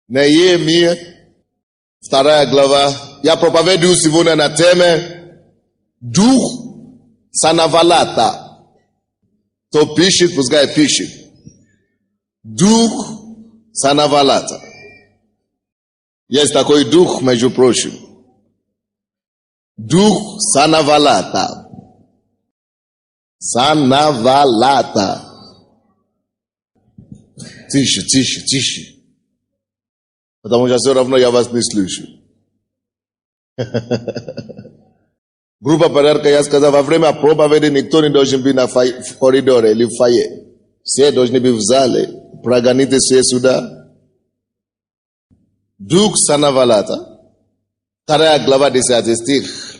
Неемия, 2 глава. Я проповедую сегодня на теме «Дух Санавалата». Кто пишет, пускай пишет. Дух Санавалата. Есть такой дух, между прочим. Дух Санавалата. Санавалата. Тише, тише, тише. Потому что все равно я вас не слышу. Группа порядка, я сказал, во время проповеди никто не должен быть в коридоре или в фойе. Все должны быть в зале. Прогоните все сюда. Дух Санавалата. 2 глава 10 стих.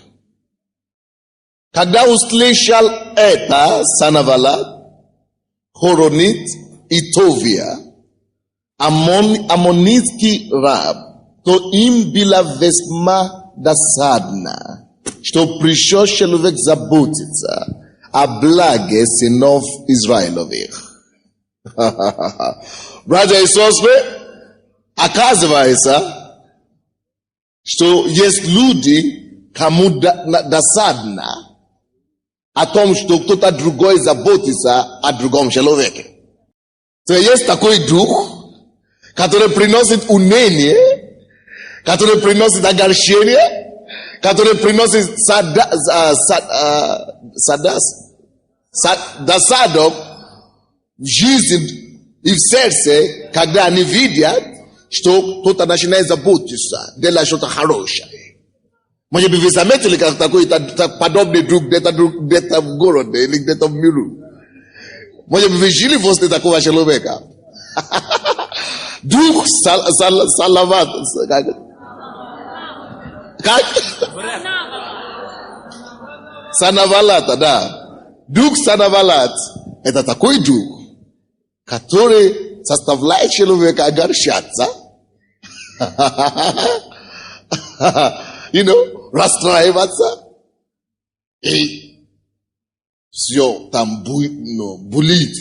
Когда услышал это Санавалат, Хоронит и Товия, аммонитский раб, то им была весьма досадна, что пришел человек заботиться о благе сынов Израилевых. Братья и сестры, оказывается, что есть люди, кому досадно о том, что кто-то другой заботится о другом человеке. То есть такой дух, который приносит уныние, который приносит огорчение, который приносит досаду в жизни и в сердце, когда они видят, что кто-то начинает заботиться, делать что-то хорошее. Может быть, вы заметили, как такой подобный дух где-то в городе или где-то в миру. Может быть, вы жили возле такого человека. Дух Салават. Как? Санавалата, да. Дух Санавалат. Это такой дух, который заставляет человека огорчаться. Расстраиваться. И все там бурлит.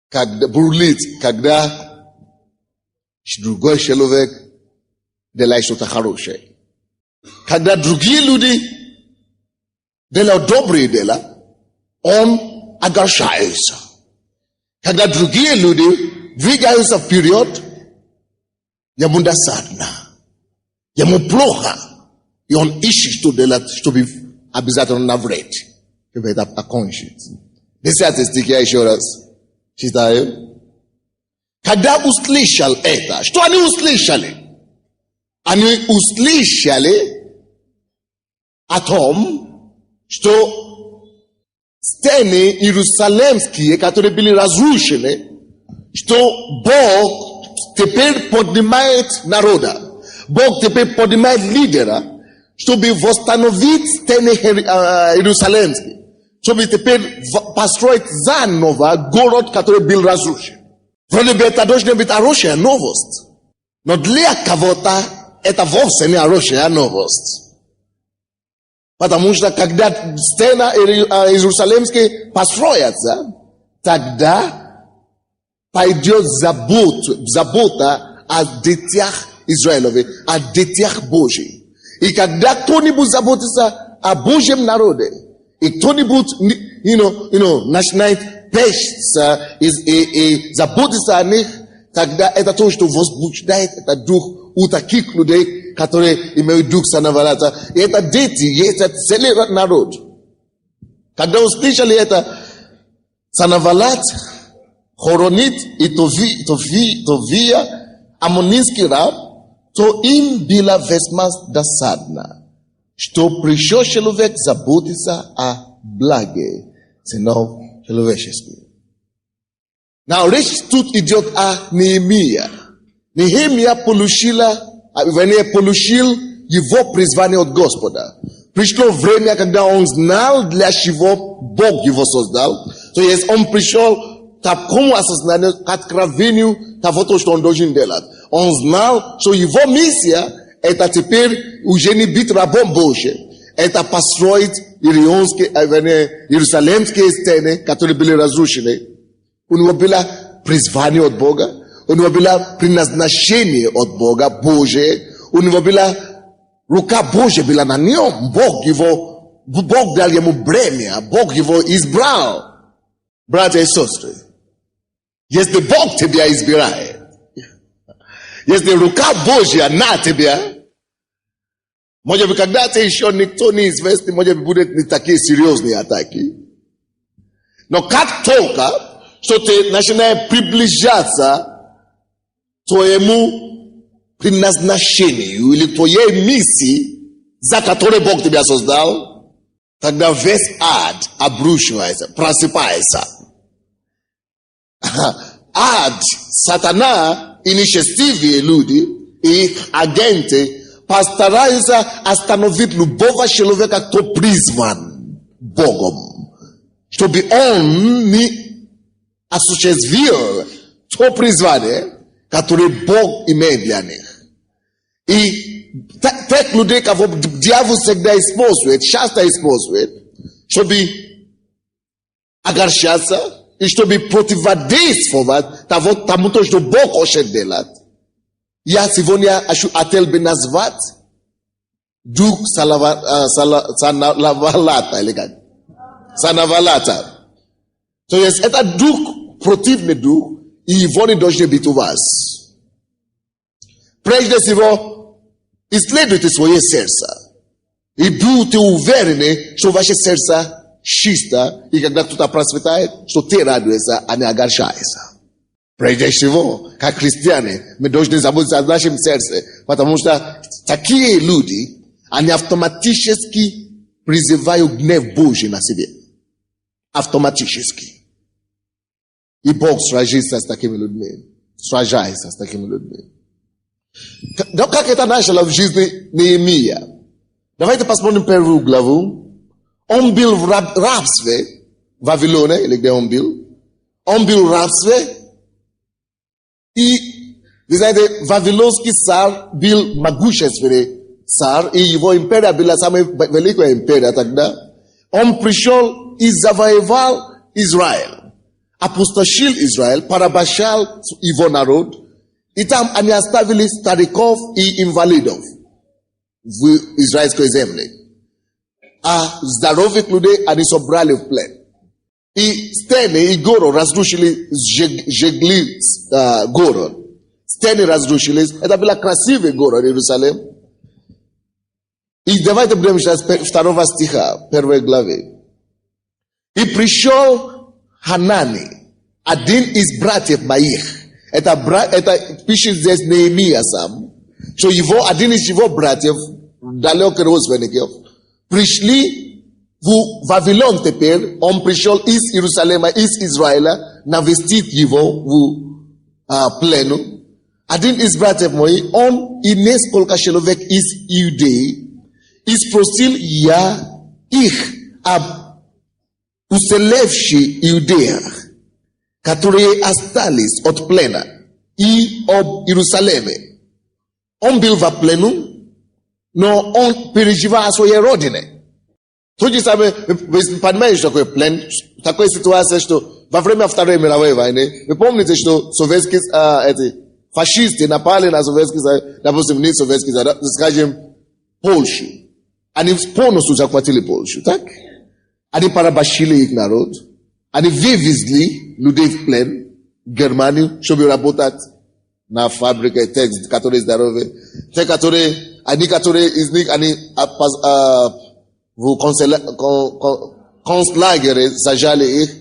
Когда другой человек делает что-то хорошее. Когда другие люди делают добрые дела, он огорчается. Когда другие люди двигаются вперед, ему досадно, ему плохо, и он ищет что делать, чтобы обязательно навред, чтобы это окончить. 10 стих я еще раз читаю. Когда услышал это, что они услышали? Они услышали о том, что стены иерусалимские, которые были разрушены, что Бог теперь поднимает народа. Бог теперь поднимает лидера, чтобы восстановить стены иерусалимские, чтобы теперь построить заново город, который был разрушен. Вроде бы это должна быть хорошая новость. Но для кого-то это вовсе не хорошая новость. Потому что когда стены иерусалимские построятся, тогда пойдет забота о детях Израилевых, о детях Божьих. И когда кто-нибудь заботится о Божьем народе, и кто-нибудь, начинает печься и заботиться о них, тогда это то, что возбуждает этот дух у таких людей, которые имеют дух Санавалата. И это дети, и это целый народ. Когда услышали это, Санавалат, Хоронит и Товия, аммонитский раб, то им было весьма досадно, что пришел человек заботиться о благе сынов человеческих. Now, речь тут идет о Неемии. Неемия получил его призвание от Господа. Пришло время, когда он знал, для чего Бог его создал. То есть он пришел к такому осознанию, к откровению того, что он должен делать. Он знал, что его миссия – это теперь уже не быть рабом Божьим. Это построить иерусалимские стены, которые были разрушены. У него было призвание от Бога. у него было предназначение от Бога, Божие, у него была рука Божья была на нем, Бог дал ему бремя, Бог его избрал. Братья и сестры, если Бог тебя избирает, если рука Божья на тебя, может быть, когда-то еще никто не известный, может быть, будут не такие серьезные атаки. Но как только, что ты начинаешь приближаться к твоему предназначению или к твоей миссии, за которой Бог тебя создал, тогда весь ад обрушивается, просыпается. Ад, сатана и нечестивые люди, и их агенты постараются остановить любого человека, кто призван Богом, чтобы он не осуществил то призвание, которое Бог имеет для них. И тех людей, кого дьявол всегда использует, часто использует, чтобы огорчаться и чтобы противодействовать тому, что Бог хочет делать. Я сегодня хотел бы назвать дух Санавалата, или как? Санавалата. То есть это дух, противный дух, и его не должен быть у вас. Прежде всего, исследуйте свое сердце. И будьте уверены, что ваше сердце чисто, и когда кто-то процветает, что ты радуешься, а не огорчаешься. Прежде всего, как христиане, мы должны заботиться о нашем сердце, потому что такие люди, они автоматически призывают гнев Божий на себе. Автоматически. И Бог сражается с такими людьми. Сражается с такими людьми. Но как это начало в жизни Неемия? Давайте посмотрим первую главу. Он был в рабстве в Вавилоне, или где он был. Он был в рабстве. И, вы знаете, вавилонский царь был могущественный царь, и его империя была самая великая империя тогда. Он пришел и завоевал Израиль. Опустошил Израиль, порабощал его народ. И там они оставили стариков и инвалидов в израильской земле. А здоровых людей они собрали в плен. И стены и город разрушили, сжигли город. Стены разрушились. Это был красивый город Иерусалим. И давайте будем читать 2 стиха, 1 главы. И пришел Ханани, один из братьев моих. Это пишет здесь Неемия сам. Что один из его братьев, далеких родственников, пришли в Вавилон теперь. Он пришел из Иерусалима, из Израиля, навестить его в плену. Один из братьев моих, он и несколько человек из Иудеи, и спросил я их об уцелевших иудеях, которые остались от плена, и об Иерусалиме. Он был в плену, но он переживал о своей родине. То же самое, вы понимаете, что такое плен? Такая ситуация, что во время Второй мировой войны, вы помните, что советские фашисты напали на Советский Союз, допустим, не Советский Союз, скажем, Польшу. Они полностью захватили Польшу, так? Они порабощили их народ. Они вывезли людей в плен в Германию, чтобы работать на фабрике, которые здоровые. Те, которые из них, они в концлагере сажали их.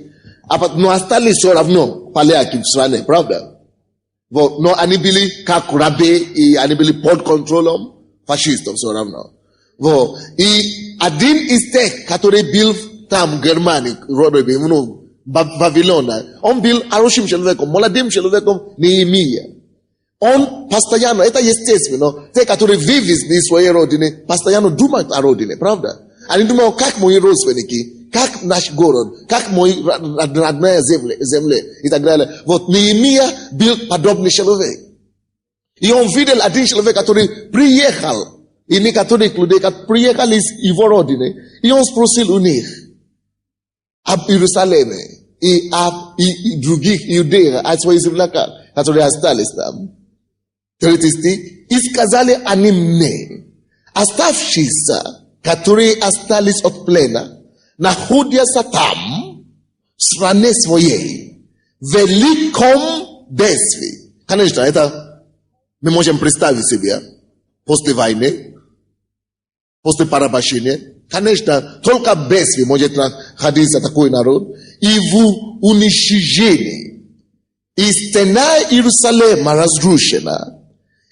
Но остались все равно поляки в стране, правда? Вот, но они были как рабы, и они были под контролем фашистов все равно. Вот. И один из тех, который был там в Германии, Вавилона, он был хорошим человеком, молодым человеком Неемия. Он постоянно, это естественно, те, которые вывезли из своей родины, постоянно думают о родине, правда? Они думают, как мои родственники, как наш город, как мои родная земля и так далее. Вот Неемия был подобный человек. И он видел один человек, который приехал, и некоторых людей, которые приехали из его родины, и он спросил у них об Иерусалиме и других иудеях, о своих земляках. которые остались там. 3 стих. И сказали они мне, оставшиеся, которые остались от плена, находятся там, в стране своей, в великом бедствии. Конечно, это мы можем представить себе после войны, после порабощения. Конечно, только бедствие может находиться такой народ. И в уничтожении. И стена Иерусалима разрушена,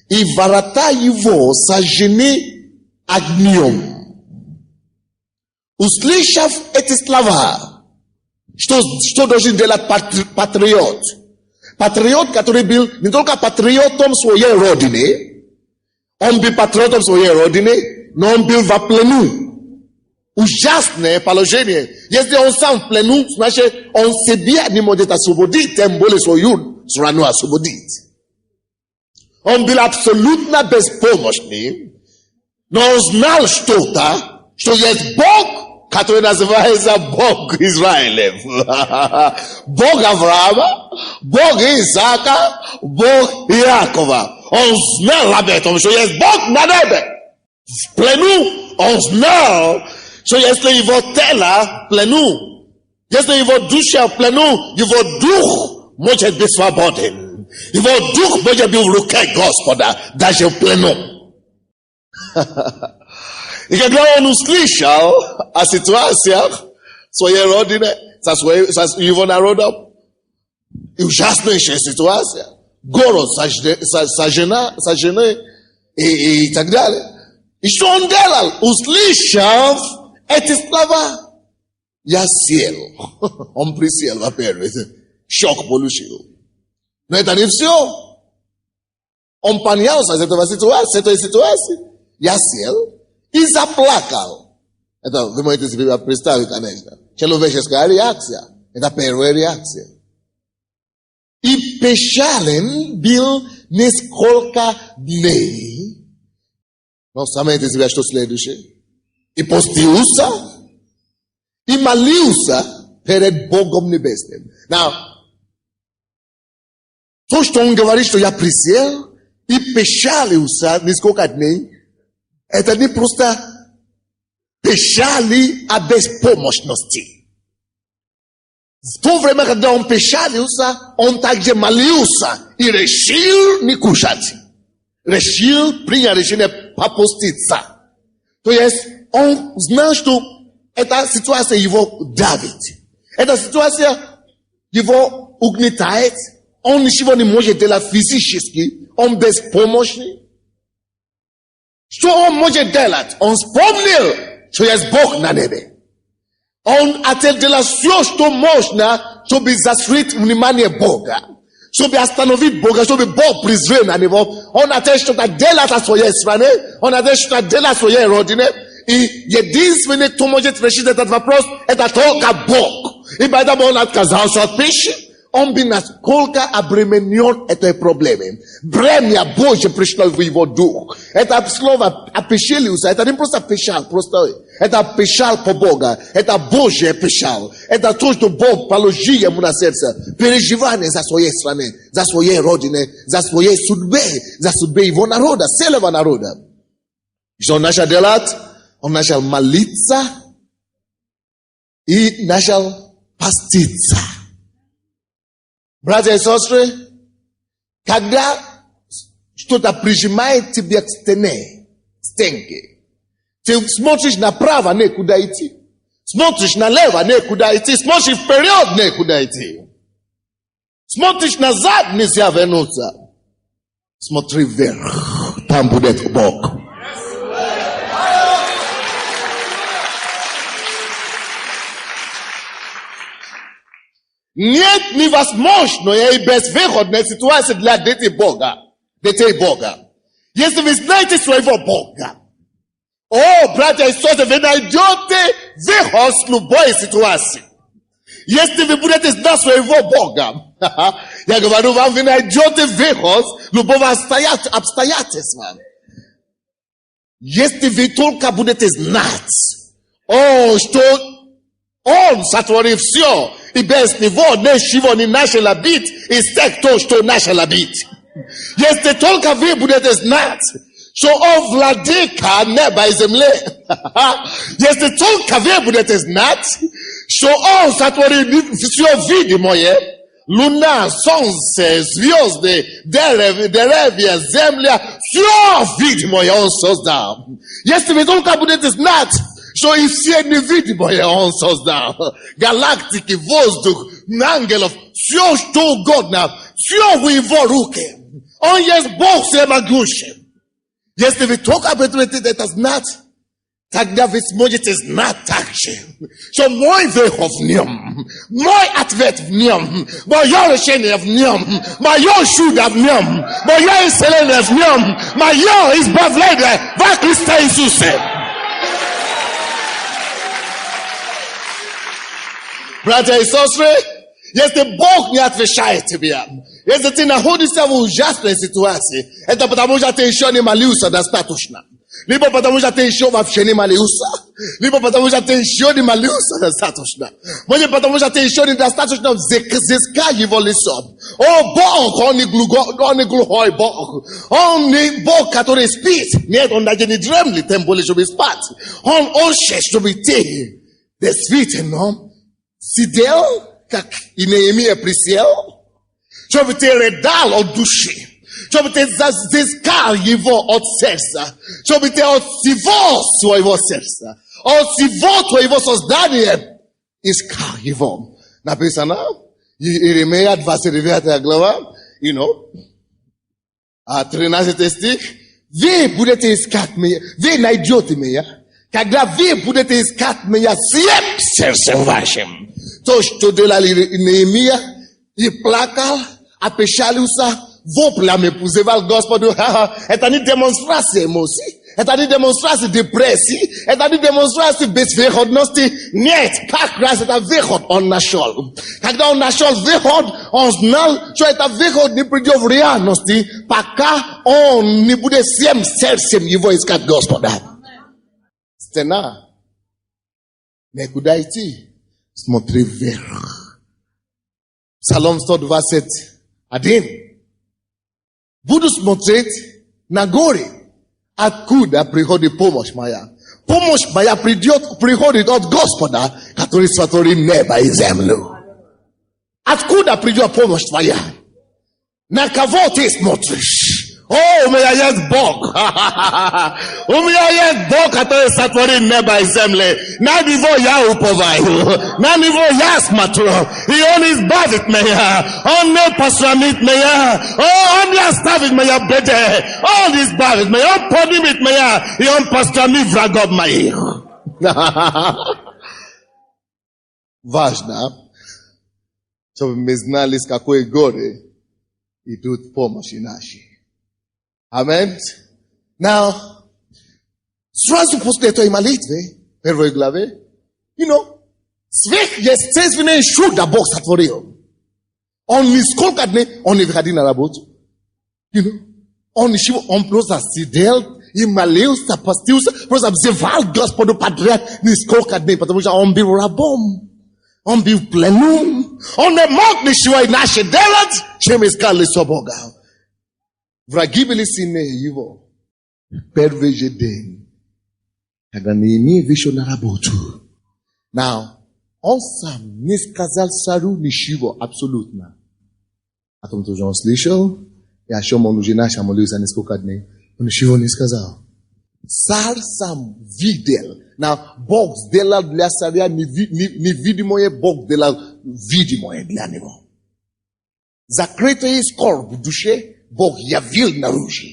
и ворота его сожжены огнем. Услышав эти слова, что должен делать патриот? Патриот, который был не только патриотом своей родины, он был патриотом своей родины, но он был в плену. Ужасное положение. Если он сам в плену, значит, он себя не может освободить, тем более свою страну освободить. Он был абсолютно беспомощный, но он знал что-то, что есть Бог, который называется Бог Израилев. Бог Авраама, Бог Исаака, Бог Иакова. Он знал об этом, что есть Бог на небе. В плену он знал, что если его тело в плену, если его душа в плену, его дух может быть свободен. Его дух может быть в руке Господа, даже в плену. И когда он услышал о ситуациях своей родины, со его народом, и ужасная ситуация, город сожжены и так далее. И что он делал? Услышав эти слова, я сел. Он присел, во-первых, шок получил. Но это не все. Он поднялся с этой ситуации. Я сел и заплакал. Это вы можете себе представить, конечно. Человеческая реакция. Это первая реакция. И печален был несколько дней. Но заметьте себе, что следующее. И постился, и молился перед Богом Небесным. Now, то, что он говорит, что я присел и печалился несколько дней, это не просто печали о беспомощности. В то время, когда он печалился, он также молился и решил не кушать. Решил принять решение попуститься. То есть, он знал, что эта ситуация его давит. Эта ситуация его угнетает. Он ничего не может делать физически. Он беспомощный. Что он может делать? Он вспомнил, что есть Бог на небе. Он хотел делать все, что можно, чтобы заострить внимание Бога. Чтобы остановить Бога, чтобы Бог презрел на него. Он хотел что-то делать о своей стране. Он хотел что-то делать о своей родине. И единственный, кто может решить этот вопрос, это только Бог. И поэтому он отказался от пищи. Он был насколько обременен этой проблемой. Бремя Божье пришло в его дух. Это слово опечалился. Это не просто печаль, просто это печаль по Богу. Это Божья печаль. Это то, что Бог положил ему на сердце. Переживание за своей страны, за своей родине, за своей судьбы, за судьбы его народа, целого народа. Что он начал делать? Он начал молиться и начал поститься. Братья и сестры, когда что-то прижимает тебя к стенке, ты смотришь направо, некуда идти. Смотришь налево, некуда идти. Смотришь вперед, некуда идти. Смотришь назад, нельзя вернуться. Смотри вверх, там будет Бог. Нет невозможной и безвыходной ситуации для детей Бога. Если вы знаете своего Бога, братья и сестры, вы найдете выход с любой ситуации. Если вы будете знать своего Бога, я говорю вам, вы найдете выход с любого обстоятельства. Если вы только будете знать, что Он сотворив все, и без него ничего не начало быть, из тех, кто что начало быть. Если только вы будете знать, что он владыка неба и земли. Если только вы будете знать, что он сотворил все видимое, луна, солнце, звезды, деревья, земля, все видимое он создал. Если вы только будете знать, что и все невидимое он создал, галактики, воздух, ангелов, все что угодно, все в его руке. Он есть Бог всемогущий. Если вы только будете это знать, тогда вы сможете знать также, что мой выход в нем, мой ответ в нем, мое решение в нем, мое чудо в нем, мое исцеление в нем, мое избавление во Христе Иисусе. Братья и сестры, если Бог не отвечает тебе, если ты находишься в ужасной ситуации, это потому что ты еще не молился достаточно. Либо потому что ты еще вообще не молился, либо потому что ты еще не молился достаточно. Может, потому что ты еще недостаточно взыскал его лицо. О, Бог, он не глухой Бог. Он не Бог, который спит. Нет, он даже не дремлет, тем более, чтобы спать. Он ощущает, чтобы ты действительно сидел, как и Неемия присел, чтобы ты рыдал от души, чтобы ты взыскал его от сердца, чтобы ты от всего своего сердца, от всего твоего создания искал его. Написано, Иеремия 29 глава, 13 стих, вы будете искать меня, вы найдете меня, когда вы будете искать меня всем сердцем вашим. То, что делал Неемия, и плакал, опечалился, воплями взывал Господу. Это не демонстрация эмоций, это не демонстрация депрессии, это не демонстрация безвыходности. Нет, как раз это выход он нашел. Когда он нашел выход, он знал, что это выход не придет в реальности, пока он не будет всем сердцем его искать Господа. Стена, некуда идти. Смотри вверх. Псалом 121. Буду смотреть на горы. Откуда приходит помощь моя? Помощь моя приходит от Господа, который сотворил небо и землю. Откуда придет помощь твоя? На кого ты смотришь? О, у меня есть Бог. У меня есть Бог, который сотворил небо и землю. На него я уповаю. На него я смотрю. И он избавит меня. Он не посрамит меня. Он не оставит меня в беде. Он избавит меня. Он поднимет меня. И он посрамит врагов моих. Важно, чтобы мы знали, с какой горы идут помощи наши. Amen. Now, сразу после этой молитвы, первой главе, сверхъестественное чудо Бог сотворил. Он нисколько дней, он не выходил на работу. Он просто сидел и молился, постился, просто взывал Господу подряд нисколько дней, потому что он был рабом. Он был пленум. Он не мог ничего иначе делать, чем искать лицо Бога. Враги были сильнее его. Первый же день, когда Неемия вышел на работу. Now, он сам не сказал царю ничего абсолютно. О том, что он слышал, и о чем он уже начал молиться несколько дней. Он ничего не сказал. Царь сам видел. Now, Бог сделал для царя невидимое, Бог сделал видимое для него. Закрытый скорбь в душе Бог явил наружу.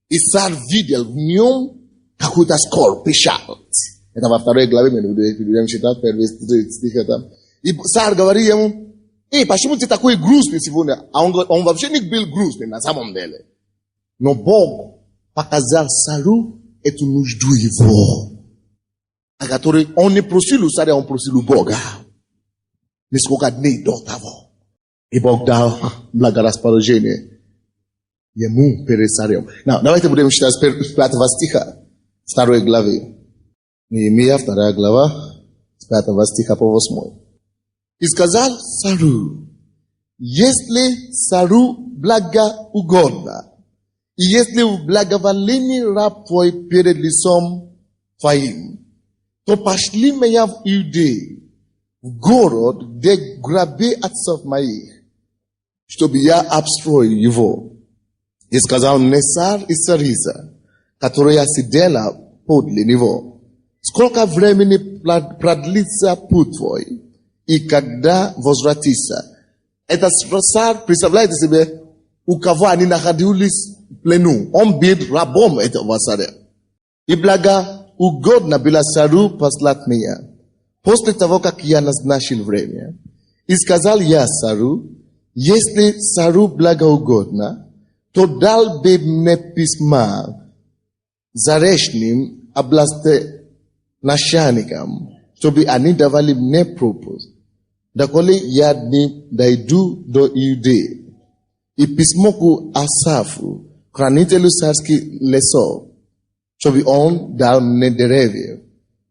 И царь видел в нем какую-то скорбь, печаль. Это во второй главе, мы будем читать первый стих. И царь говорит ему, почему ты такой грустный сегодня? А он вообще не был грустный на самом деле. Но Бог показал царю эту нужду его, о которой он не просил у царя, он просил у Бога. Несколько дней до того. И Бог дал благорасположение ему перед царем. Давайте будем читать с 5 стиха 2 главы. Неемия, 2 глава, с 5 стиха по 8. И сказал царю: если царю благоугодно, и если в благоволении раб твой перед лицом твоим, то пошли меня в Иудею, в город, где гробы отцов моих, чтобы я обстроил его. И сказал мне царь и царица, которая сидела подле него: сколько времени продлится путь твой, и когда возвратишься? Это царь, представляете себе, у кого они находились в плену. Он был рабом этого царя. И благоугодно было царю послать меня, после того, как я назначил время. И сказал я царю: если царю благоугодно, то дал бы мне письма заречным областеначальникам, чтобы они давали мне пропуск, доколе я не дойду до Иудеи. И письмо к Асафу, хранителю царских лесов, чтобы он дал мне деревья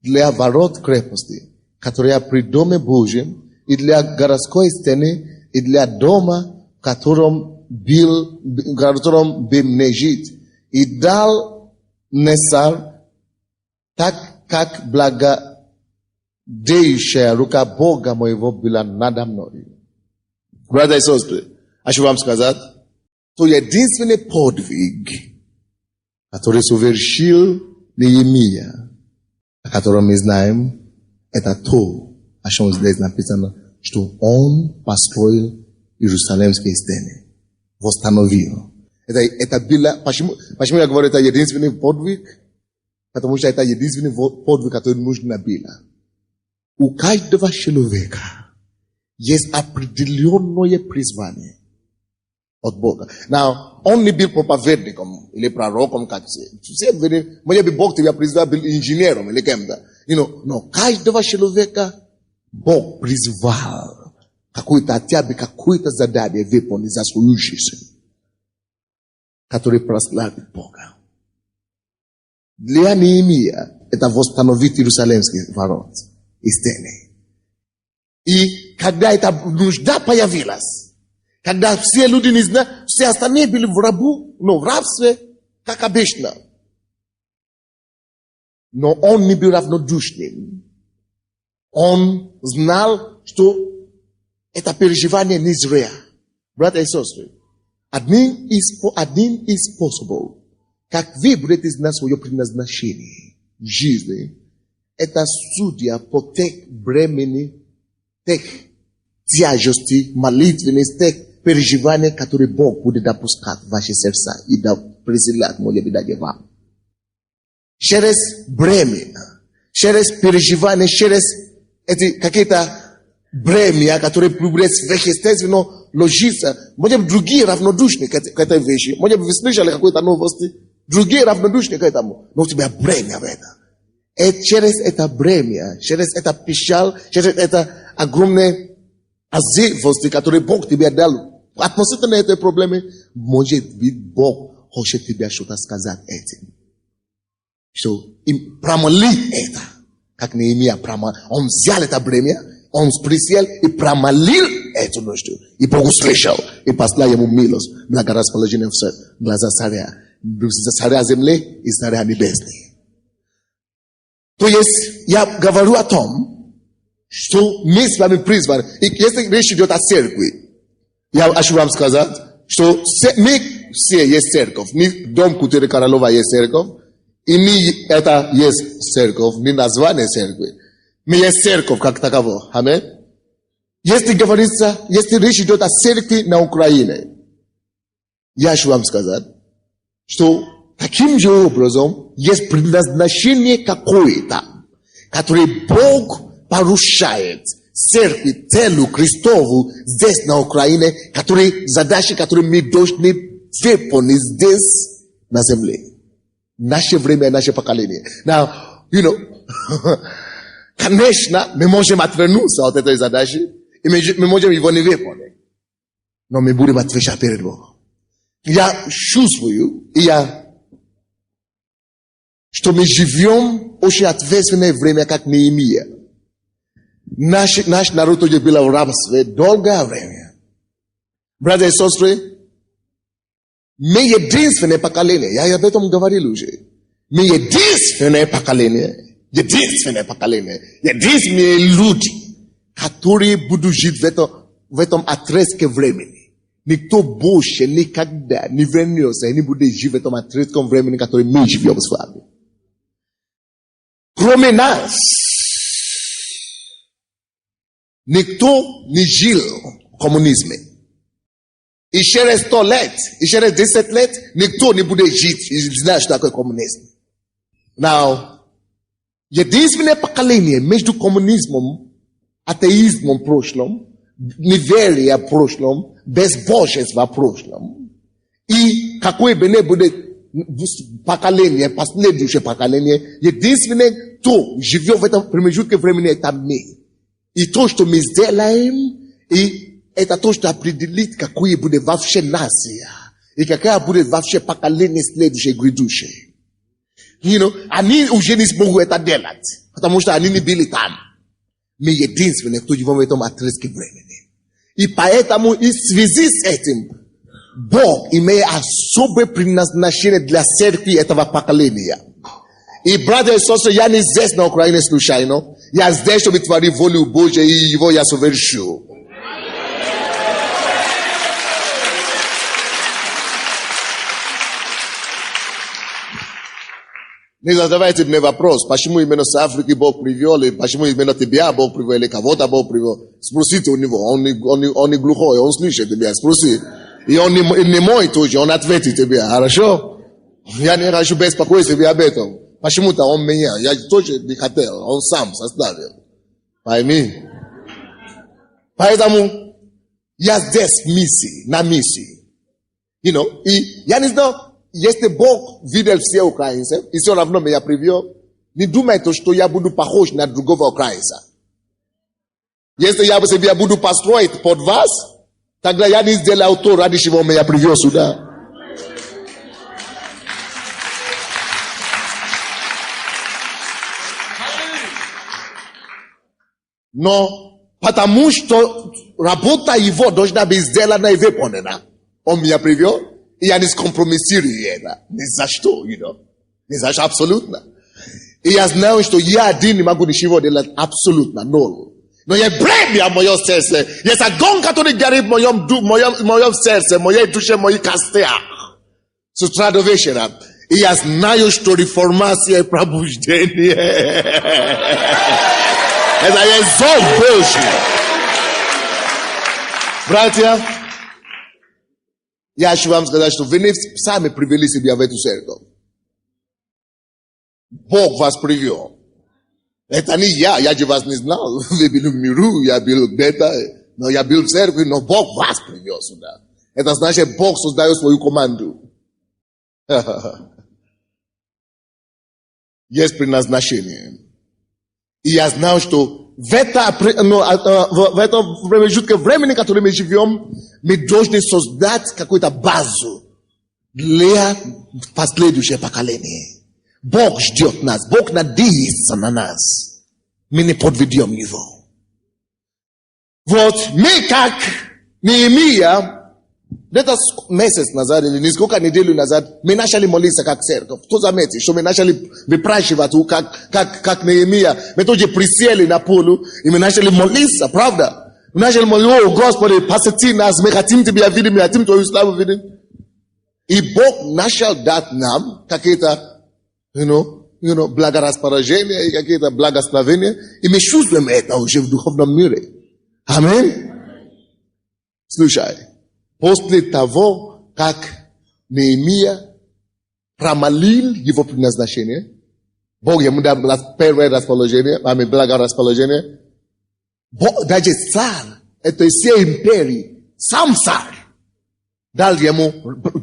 для ворот крепости, которая при Доме Божьем, и для городской стены, и для дома, в котором был мне жить. И дал мне царь, так как благодеющая рука Бога моего была надо мной. Братья и сестры, хочу вам сказать, то единственный подвиг, который совершил Неемия, о котором мы знаем, это то, о чем здесь написано, что он построил Иерусалимские стены, восстановил. Это было, почему я говорю, это единственный подвиг? Потому что это единственный подвиг, который нужно было. У каждого человека есть определенное призвание от Бога. Now, он не был проповедником или пророком, как все. Может быть, Бог тебя призвал был инженером или кем-то. Но каждого человека Бог призвал какое-то от тебя, какое-то задание выполнить за свою жизнь, который прославит Бога. Для Неемия это восстановить Иерусалимские ворот и стены. И когда эта нужда появилась, когда все люди не знали, все остальные были в рабстве, как обычно. Но он не был равнодушным. Он знал, что это переживание не зря. Братья и сестры, один из способов, как вы будете знать свое предназначение в жизни, это судья по тех бремени, тех тяжести, молитвенности, тех переживаний, которые Бог будет допускать в ваши сердца и присылать, может быть, даже вам. Через бремя, через переживания, через эти какие-то бремя, которые будут сверхъестественно ложиться. Может быть, другие равнодушны к этой вещи. Может быть, вы слышали какой-то новости. Другие равнодушны к этому. Но у тебя бремя в этом. И через это бремя, через это печаль, через это огромное азивость, которое Бог тебе дал, относительно этой проблемы, может быть, Бог хочет тебе что-то сказать этим. Что им промоли это. Как Неемия промолил. Он взял это бремя, он присел и промолил эту нужду. И Бог услышал. И послал ему милость, благорасположение в глаза царя. Царя земли и царя небесный. То есть, я говорю о том, что мы с вами призваны. И если речь идет о церкви, я хочу вам сказать, что мы все есть церковь. Не дом Кутери Королова есть церковь. И не это есть церковь, не название церкви. Мы есть церковь как таково. Аминь. Если говорится, если речь идет о церкви на Украине, я хочу вам сказать, что таким же образом есть предназначение какое-то, которое Бог поручает церкви, телу Христову здесь на Украине, задачи, которые мы должны выполнить здесь на земле. Наше время, наше поколение. Now, конечно, мы можем отвернуться от этой задачи, и мы можем его не выполнить. Но мы будем отвечать перед Богом. Я чувствую, что мы живем очень ответственное время, как Неемия. Наш народ уже был в рабстве долгое время. Братья и сестры, мы единственное поколение, я об этом говорил уже. Мы единственное поколение, единственные люди, которые будут жить в этом отрезке времени. Никто больше никогда не вернется и не будет жить в этом отрезке времени, который мы живем с вами. Кроме нас, никто не жил в коммунизме. И через 100 лет, и через 10 лет, никто не будет жить и знать, что такое коммунизм. Now, единственное поколение между коммунизмом, атеизмом в прошлом, неверие в прошлом, безбожество в прошлом, и какое бы ни будет поколение, последующее поколение, единственное, кто живет в этом промежутке времени, это мы. И то, что мы сделаем, и это то, что определит, какое будет вообще нация, и какая будет вообще поколение следующее, грядущее. Они уже не смогут это делать, потому что они не были там. Мы единственные, кто живет в этом отрезке времени. И поэтому, и в связи с этим, Бог имеет особое предназначение для церкви этого поколения. И, братья и сестры, я не здесь на Украине случайно. Я здесь, чтобы творить волю Божию, и его я совершу. Не задавайте мне вопрос, почему именно с Африки Бог привел, и почему именно тебя Бог привел, или кого-то Бог привел. Спросите у него, он не глухой, он слышит тебя, спроси. И он не мой тоже, он ответит тебе, хорошо? Я не хочу беспокоить себя об этом. Почему-то он меня, я тоже не хотел, он сам составил. Пойми. Поэтому я здесь на миссии. И я не знаю, если Бог видел все украинцев, и все равно меня привел, не думайте, что я буду похож на другого украинца. Если я буду построить под вас, тогда я не сделал то, ради чего меня привел сюда. Но потому что работа его должна быть сделана и выполнена. Он меня привел, и я не скомпромиссирую это. Ни за что, Ни за что, абсолютно. И я знаю, что я один не могу ничего делать абсолютно, ноль. Но я бремя в моем сердце. Есть огонь, который горит в моем сердце, в моей душе, в моих костях. С утра до вечера. И я знаю, что реформация и пробуждение. Это есть зов Божий. Братья, я хочу вам сказать, что вы не сами привели себя в эту церковь. Бог вас привел. Это не я же вас не знал. Вы были в миру, я был где-то, но я был в церкви, но Бог вас привел сюда. Это значит, Бог создает свою команду. Есть предназначение. И я знаю, что в этом промежутке времени, в котором мы живем, мы должны создать какую-то базу для последующего поколения. Бог ждет нас, Бог надеется на нас. Мы не подведем его. Вот мы как Неемия, где-то месяц назад или несколько недель назад, мы начали молиться как церковь. Кто заметил, что мы начали выпрашивать, как Неемия. Мы тоже присели на полу, и мы начали молиться, правда? Мы начали молиться, Господи, посети нас, мы хотим Тебя видеть, мы хотим Твою славу видеть. И Бог начал дать нам какие-то, благорасположения и какие-то благословения. И мы чувствуем это уже в духовном мире. Аминь. Слушай. После того, как Неемия промолил его предназначение, Бог ему дал первое расположение, благорасположение, даже царь этой всей империи, сам царь, дал ему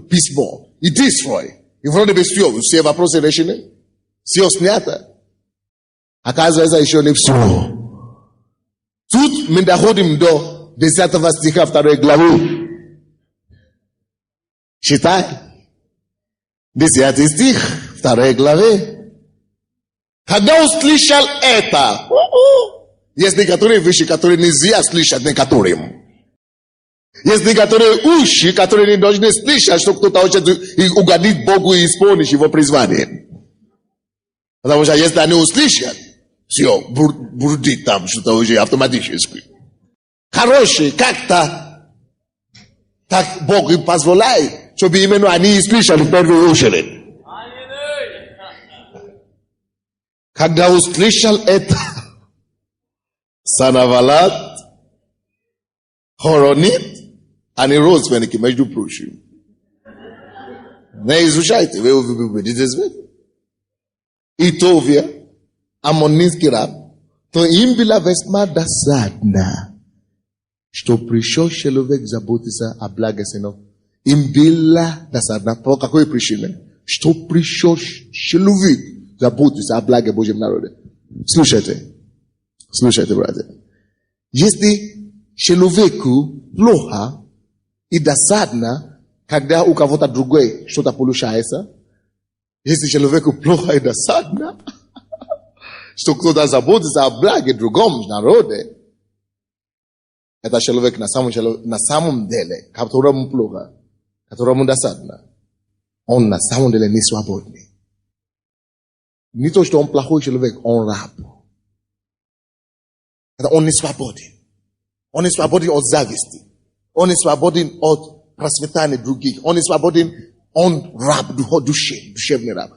письмо. Иди строй. И вроде бы все вопросы решены, все снято. Оказывается, еще не все. Тут мы доходим до 10 стиха 2 главы. Читай. 10 стих 2 главы. Когда услышал это, Jest niektóre wyjścia, które nie zja słyszeć niektórym. Jest niektóre uszy, które nie должны слышать, что кто-то хочет угодить Богу и исполнить его призвание. Потому что если они услышат, все, бурдит там что-то уже автоматически. Хорошие как-то, так Бог им позволяет, чтобы именно они и слышали в первую очередь. Когда услышал это, Санавалат, Хоронит, они родственники между прочим. Не изучайте, вы убедитесь в этом. Итовия, Аммонинский раб, то им была весьма досадна, что пришел человек заботиться о благе сынов. Им было досадно. По какой причине? Что пришел человек заботиться о благе Божьем народе. Слушайте, братья. Если человеку плохо и досадно, когда у кого-то другой что-то получается, если человеку плохо и досадно, что кто-то заботится о благе другом народе, это человек на самом деле, которому плохо, которому досадно, он на самом деле не свободный. Не то, что он плохой человек, он раб. Это он не свободен. Он не свободен от зависти. Он не свободен от просветания других. Он не свободен, он раб души, душевный раб.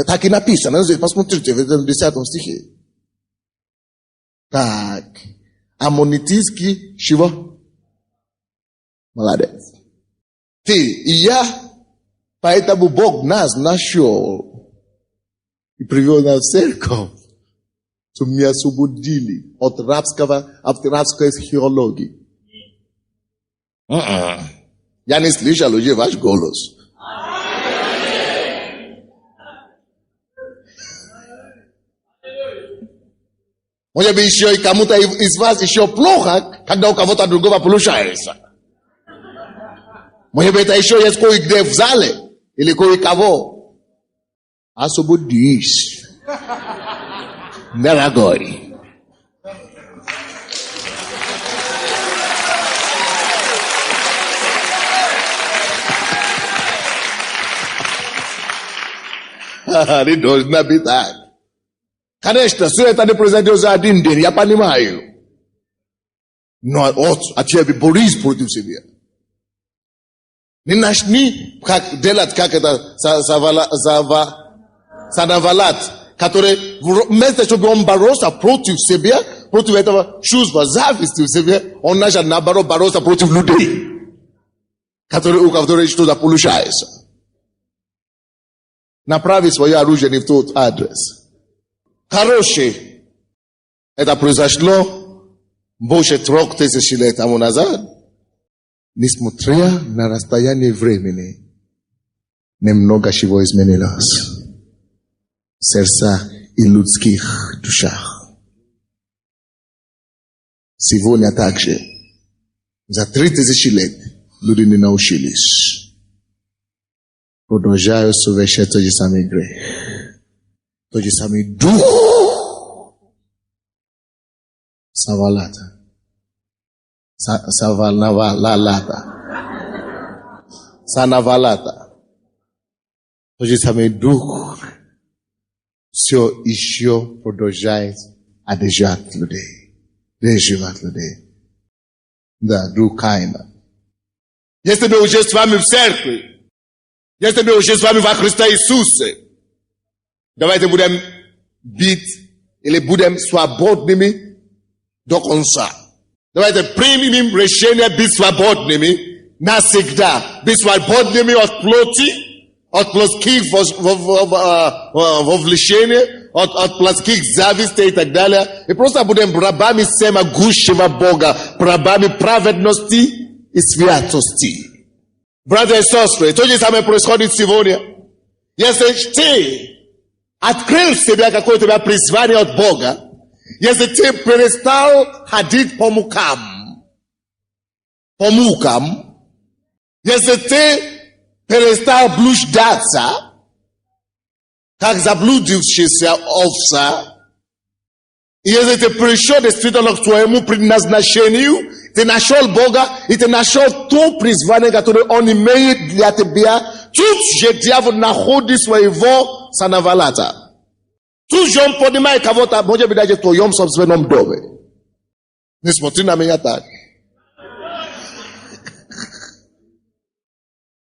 Так и написано, посмотрите в 10 стихе. Так, аммонитийский чего? Молодец. Ты и я, поэтому Бог нас нашел и привел нас в церковь, чтобы мы освободили от рабской теологии. Я не слышал уже ваш голос. Может быть, еще и кому-то из вас еще плохо, когда у кого-то другого получается. Может быть, это еще есть кое-где в зале или кое-кого. Освободись, дорогой. Не должно быть так. Конечно, все это не произойдет за один день, я понимаю. Но вот, а тебе борись против себя. Не начни делать, как это Санавалат, который вместо, чтобы он боролся против себя, против этого чувства зависти в себе, он начал наоборот бороться против людей, у которых что-то получается. Направи свое оружие не в тот адрес. Хороший. Это произошло больше 3000 лет тому назад. Несмотря на расстояние времени, немного чего изменилось в сердцах и людских душах. Сегодня также, за 3000 лет, люди не научились. Продолжают совершать тот же самый грех. Тот же самый дух Савалата. Санавалата. Тот же самый дух все еще продолжает одержать людей. Держать людей. Да, дух Каина. Если мы уже с вами в церкви, если мы уже с вами во Христа Иисусе, давайте будем быть или будем свободными до конца. Давайте примем решение быть свободными навсегда. Быть свободными от плоти, от плотских вовлечений, от плотских завистей и так далее. И просто будем рабами всемогущего Бога, рабами праведности и святости. Братья и сестры, то же самое происходит сегодня. Если ты открыл в себе какое-то призвание от Бога, если ты перестал ходить по мукам, если ты перестал блуждаться, как заблудившаяся овца, Если ты пришел действительно к своему предназначению, ты нашел Бога, и ты нашел то призвание, которое Он имеет для тебя, тут же дьявол находит своего сановалата. Тут же он поднимает кого-то, может быть, даже в твоем собственном доме. Не смотри на меня так.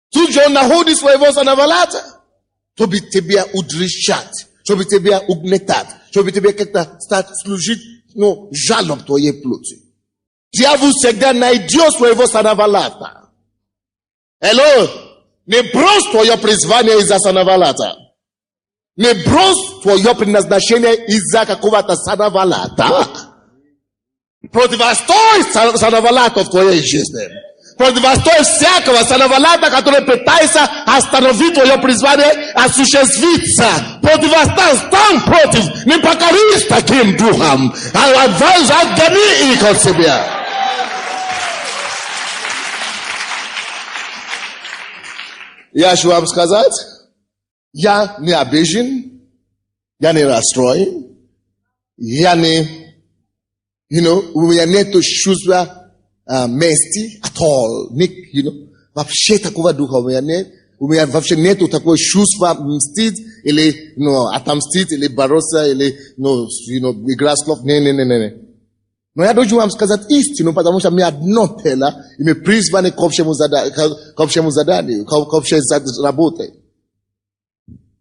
Тут же он находит своего сановалата, чтобы тебя удручать, чтобы тебя угнетать, чтобы тебе как-то стать служить, жалом твоей плоти. Дьявол всегда найдет своего сановалата. Hello? Не брось твое призвание из-за сановалата. Не брось твое предназначение из-за какого-то сановалата. Противостой сановалату в твоей жизни. Противостой всякого сановалата, который пытается остановить твое призвание, осуществиться. Противостой, стань против. Не покорись таким духом. Отгони их от себя. Я хочу вам сказать, я не обижен, я не расстроен, я не, у меня нет чувства мести at all, вообще такого духа у меня нет, у меня вообще нету такого чувства мстить или, отомстить или бороться или, играть слов, не. Но я должен вам сказать истину, потому что мне одно тело, и мы призваны к общему заданию, к общей работе.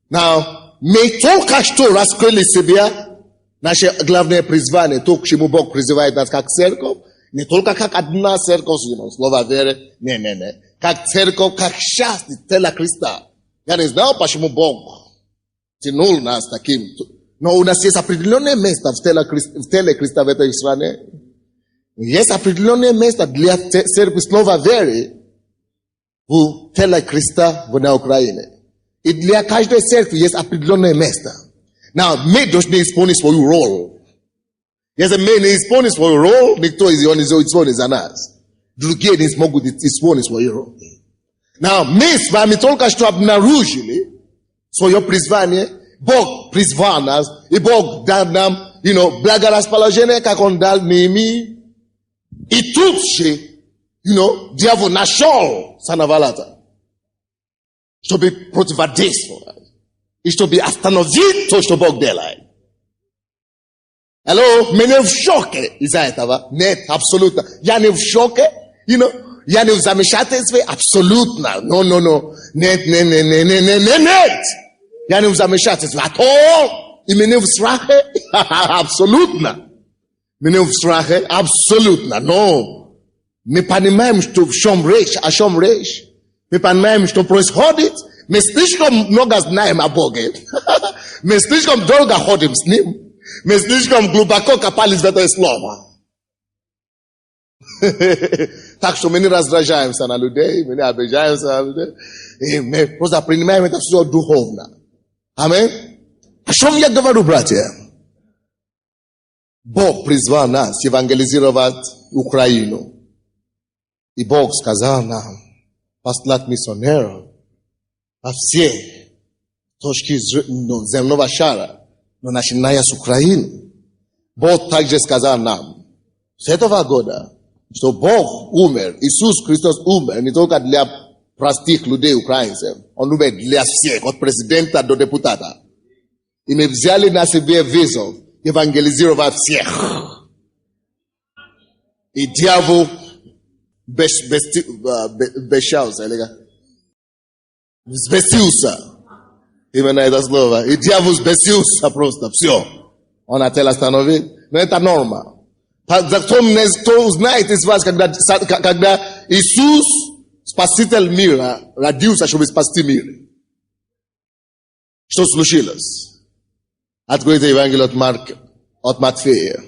Now, мы только что раскрыли себя, наше главное призвание, то, к чему Бог призывает нас как церковь, не только как одна церковь, слово веры, не. Как церковь, как часть тела Христа. Я не знал, почему Бог тянул нас таким. Но у нас есть определенное место в теле Христа в этой стране. Есть определенное место для церкви слова веры в теле Христа на Украине. И для каждой церкви есть определенное место. Now, мы должны исполнить свою роль. Если мы не исполним свою роль, никто не исполнит за нас. Другие не смогут исполнить свою роль. Now, мы с вами только что обнаружили свое призвание. Бог призвал нас, и Бог дал нам, благорасположение, как Он дал Неемии. И тут же, дьявол нашел сановалата, чтобы противодействовать, и чтобы остановить то, что Бог делает. Hello? Мы не в шоке из-за этого. Нет, абсолютно. Я не в шоке, я не в замешательстве, абсолютно. No. Нет. Я не в замешательстве. At all. И мы не в страхе. Абсолютно. Мы не в страхе. Абсолютно. No. Мы понимаем, что в чем речь. О чем речь. Мы понимаем, что происходит. Мы слишком много знаем о Боге. Мы слишком долго ходим с Ним. Мы слишком глубоко копались в это слово. Так что мы не раздражаемся на людей. Мы не обижаемся на людей. И мы просто принимаем это все духовно. Аминь. О чем я говорю, братья? Бог призвал нас евангелизировать Украину. И Бог сказал нам послать миссионеров во все точки земного шара, но начиная с Украины. Бог также сказал нам с этого года, что Бог умер, Иисус Христос умер не только для простых людей украинцев. Он умер для всех, от президента до депутата. И мы взяли на себе вызов евангелизировать всех. И дьявол взбесился. Именно это слово. И дьявол взбесился просто. Все. Он хотел остановить. Но это норма. Кто узнает из вас, когда Иисус, Спаситель мира, родился, чтобы спасти мир. Что случилось? Откройте Евангелие от Матфея.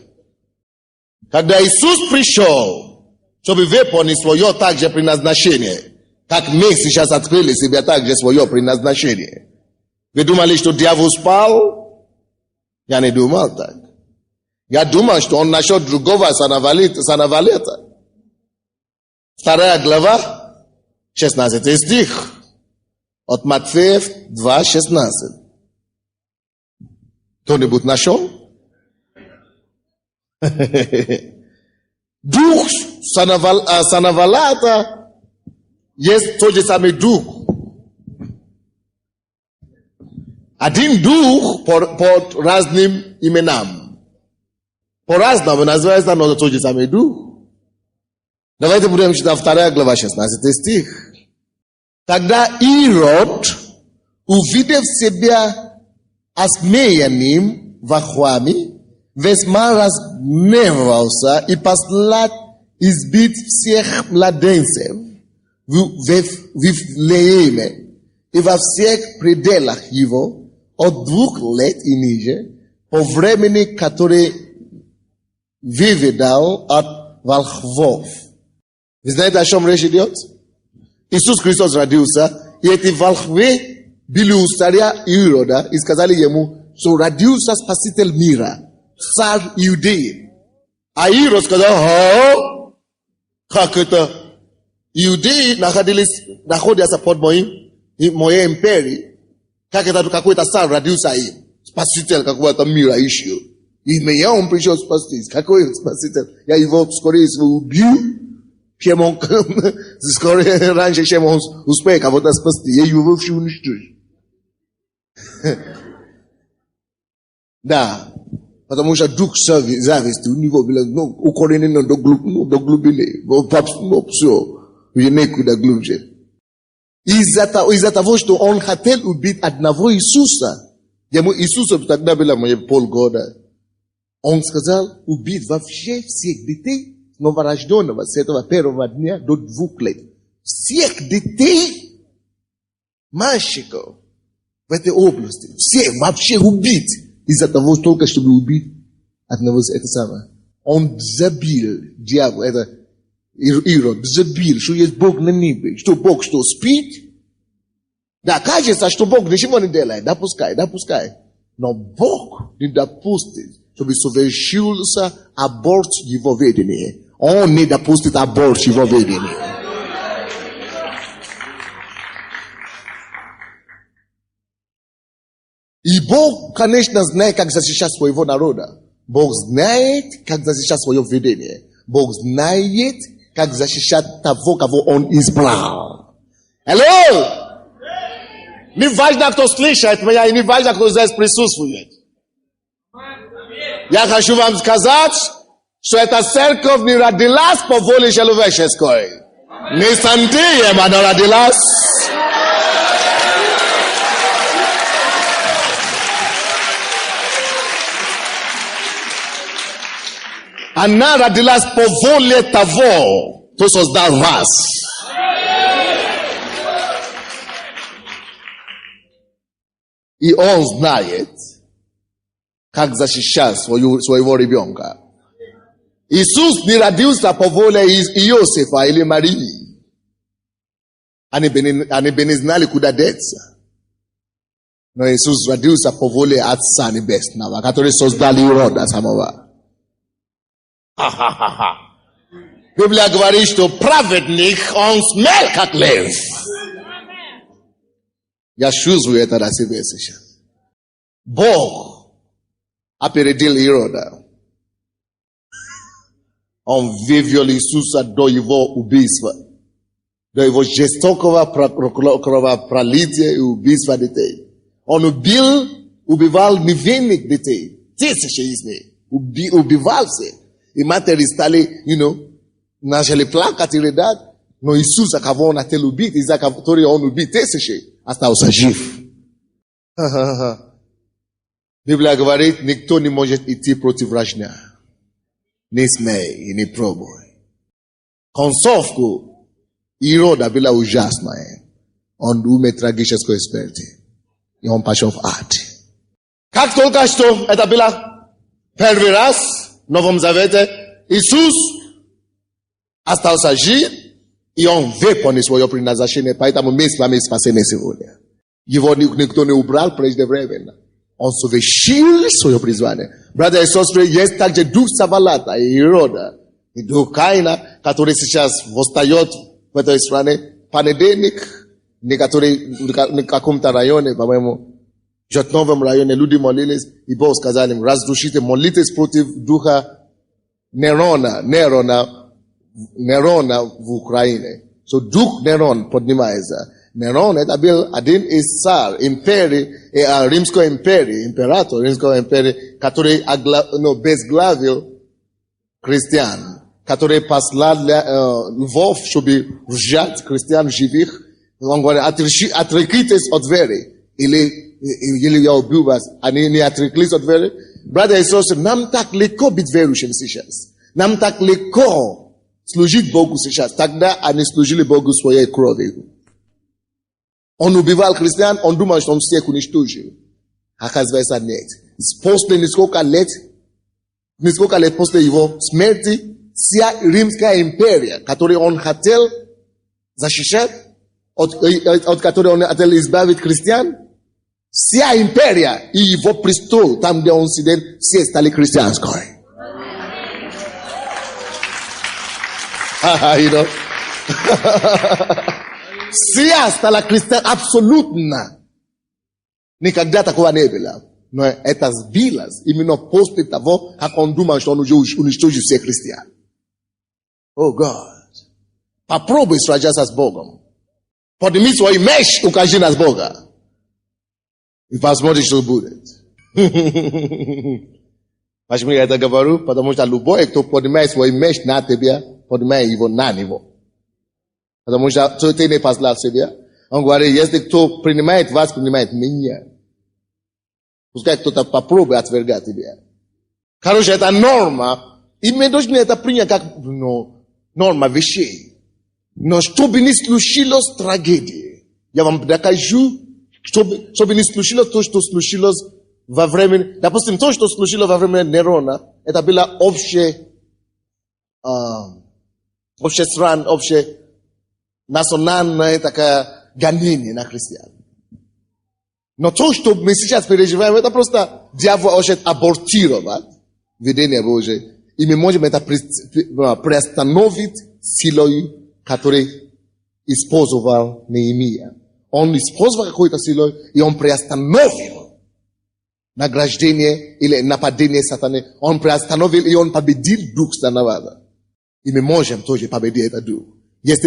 Когда Иисус пришел, чтобы выполнить свое также предназначение, как мы сейчас открыли себе также свое предназначение. Вы думали, что дьявол спал? Я не думал так. Я думал, что он нашел другого сановалета. 2 глава, 16 стих. От Матфея 2:16. Кто-нибудь нашел? Duch sanawalata jest to, że samy duch. Один дух под разным именам. По-разному называется, но тот же самый дух. Давайте будем читать 2 глава 16 стих. Тогда Ирод, увидев себя осмеянным вахвами, весьма разгневался и послал избить всех младенцев в Вифлееме и во всех пределах его, от 2 лет и ниже, по времени, которое выведал от волхвов. Вы знаете, о чем речь идет? Иисус Христос родился, и эти волхвы были у царя Ирода и сказали ему, что родился Спаситель мира, царь Иудеи. А Ирод сказал, как это? Иудеи находятся под моей империей. Как это какой-то царь родился им? Спаситель какого-то мира еще. И меня он пришел спасти. Какой спаситель? Я его скорее всего убью, чем он скорее раньше, чем он успеет кого-то спасти. Я его вообще уничтожу. Да. Потому что дух зависти у него был укоренен до глубины. Все. И некуда глубже. Из-за того, что он хотел убить одного Иисуса, ему Иисусу тогда было полгода, он сказал убить вообще всех детей новорожденного с этого первого дня до 2 лет. Всех детей, мальчиков в этой области, всех вообще убить из-за того, только чтобы убить одного из этого самого. Он забил дьявол, это Ирод забил, что есть Бог на небе, что Бог что спит. Да, кажется, что Бог ничего не делает, допускай. Но Бог не допустит, чтобы совершился аборт его ведения. Он не допустит аборт его ведения. И Бог, конечно, знает, как защищать своего народа. Бог знает, как защищать свое ведение. Бог знает, как защищать того, кого Он избрал. Алло! Не важно, кто слышит меня, и не важно, кто здесь присутствует. Я хочу вам сказать, что эта церковь не родилась по воле человеческой. Не с Андреем она родилась. Она родилась по воле того, кто создал вас. И он знает, как защищать своего ребенка. Иисус не родился по воле Иосифа или Марии. Они бы не знали, куда деться. Но Иисус родился по воле Отца Небесного, который создал Ирода самого. Библия говорит, что праведник, он смел как лев. Я чувствую это на себе сейчас. Бог опередил Ирода. Он вывел Иисуса до его убийства. До его жестокого кровопролития и убийства детей. Он убивал невинных детей. Тысячи из них. Убивал всех. И матери стали, начали плакать и рыдать. Но Иисуса, кого он хотел убить, из-за которого он убил тысячи, остался жив. Библия говорит, никто не может идти против вражня. Не смей и не пробуй. Концовку Ирода была ужасная. Он умер трагической смерти. И он пошел в ад. Как только что это было первый раз в Новом Завете, Иисус остался жив, и он выполнил свое предназначение, поэтому мы с вами спасены сегодня. Его никто не убрал преждевременно. Он совершил свое призвание. Братья и сестры, есть также дух Савалата и Ирода, и дух Каина, который сейчас восстает в этой стране. Понедельник, в каком-то районе, по-моему, в Жотновом районе, люди молились, и Бог сказал им, разрушите, молитесь против духа Nerona в Україні. So дух Нерон поднимается. Нерон это был один из царь империи, Римской империи, император Римской империи, который безглавил христиан, который послал львов, чтобы сжать христиан живых. Он говорит, отрекитесь от веры, или я убью вас. Они не отреклись от веры. Братья и сестры, нам так легко быть верующим сейчас. Нам так легко служить Богу сейчас. Тогда они служили Богу своей кровью. Он убивал христиан, он думал, что он всех уничтожил. Оказывается, нет. После несколько лет после его смерти, вся Римская империя, которую он хотел защищать, от которой он хотел избавить христиан, вся империя и его престол, там, где он сидел, все стали христианской. You know? Все стало христиан абсолютно. Никогда такого не было. Но это сбилось именно после того, как он думал, что он уже уничтожил всех христиан. О, Господь. Попробуй сражаться с Богом. Подними свой меч, укажи на Бога. И посмотри, что будет. Почему я это говорю? Потому что любой, кто поднимает свой меч на тебя, поднимает его на него. Потому что ты не послал себя. Он говорит, если кто принимает вас, принимает меня. Пускай кто-то попробует отвергать тебя. Короче, это норма. И мы должны это принять как норма вещей. Но чтобы не случилось трагедии, я вам докажу, чтобы не случилось то, что случилось во время... Допустим, то, что случилось во время Нерона, это было общее национальное такое гонение на христиан. Но то, что мы сейчас переживаем, это просто дьявол хочет абортировать видение Божие. И мы можем это приостановить силой, которую использовал Неемия. Он использовал какой-то силой, и он приостановил награждение или нападение сатаны. Он приостановил, и он победил дух Становада. И мы можем тоже победить этот дух.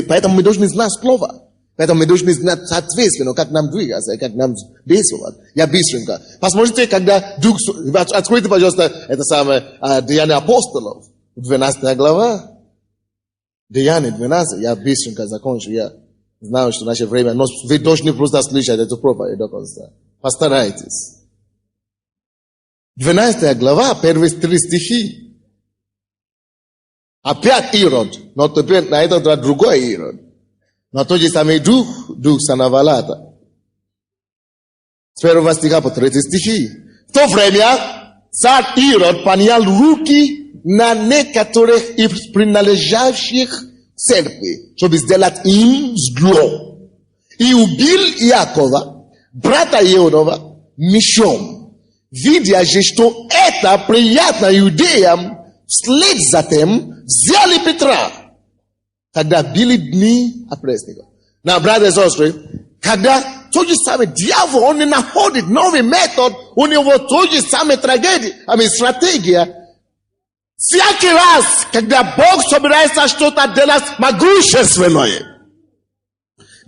Поэтому мы должны знать слово. Поэтому мы должны знать соответственно, как нам двигаться, как нам действовать. Я быстренько. Посмотрите, когда дух... Откройте, пожалуйста, это самое Деяния апостолов, 12 глава. Деяния 12. Я быстренько закончу. Я знаю, что наше время... Но вы должны просто слышать эту проповедь до конца. Постарайтесь. 12 глава, первые 3 стихи. Опять Ирод. Но теперь на этот раз другой Ирод. Но тот же самый дух Санавалата. С 1 стиха по 3 стихи. В то время царь Ирод поднял руки на некоторых из принадлежащих церкви, чтобы сделать им зло. И убил Иакова, брата Иудова, мечом. Видя же, что это приятно иудеям, вслед за тем взяли Петра. Когда били дни опресников. На, братья и сестры, когда тот же самый дьявол, он не находит новый метод, у него тот же самый стратегия. Всякий раз, когда Бог собирается что-то делать могущественное,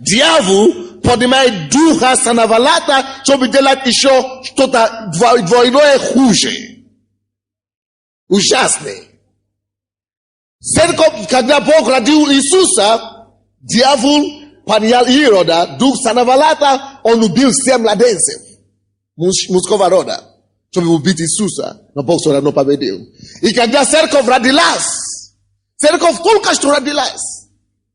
дьявол поднимает духа Санавалата, чтобы делать еще что-то двойное хуже. Ужасное. Церковь, когда Бог родил Иисуса, дьявол поднял Ирода, дух Санавалата, он убил 7 младенцев мужского рода, чтобы убить Иисуса, но Бог все равно победил. И когда церковь родилась, церковь только что родилась,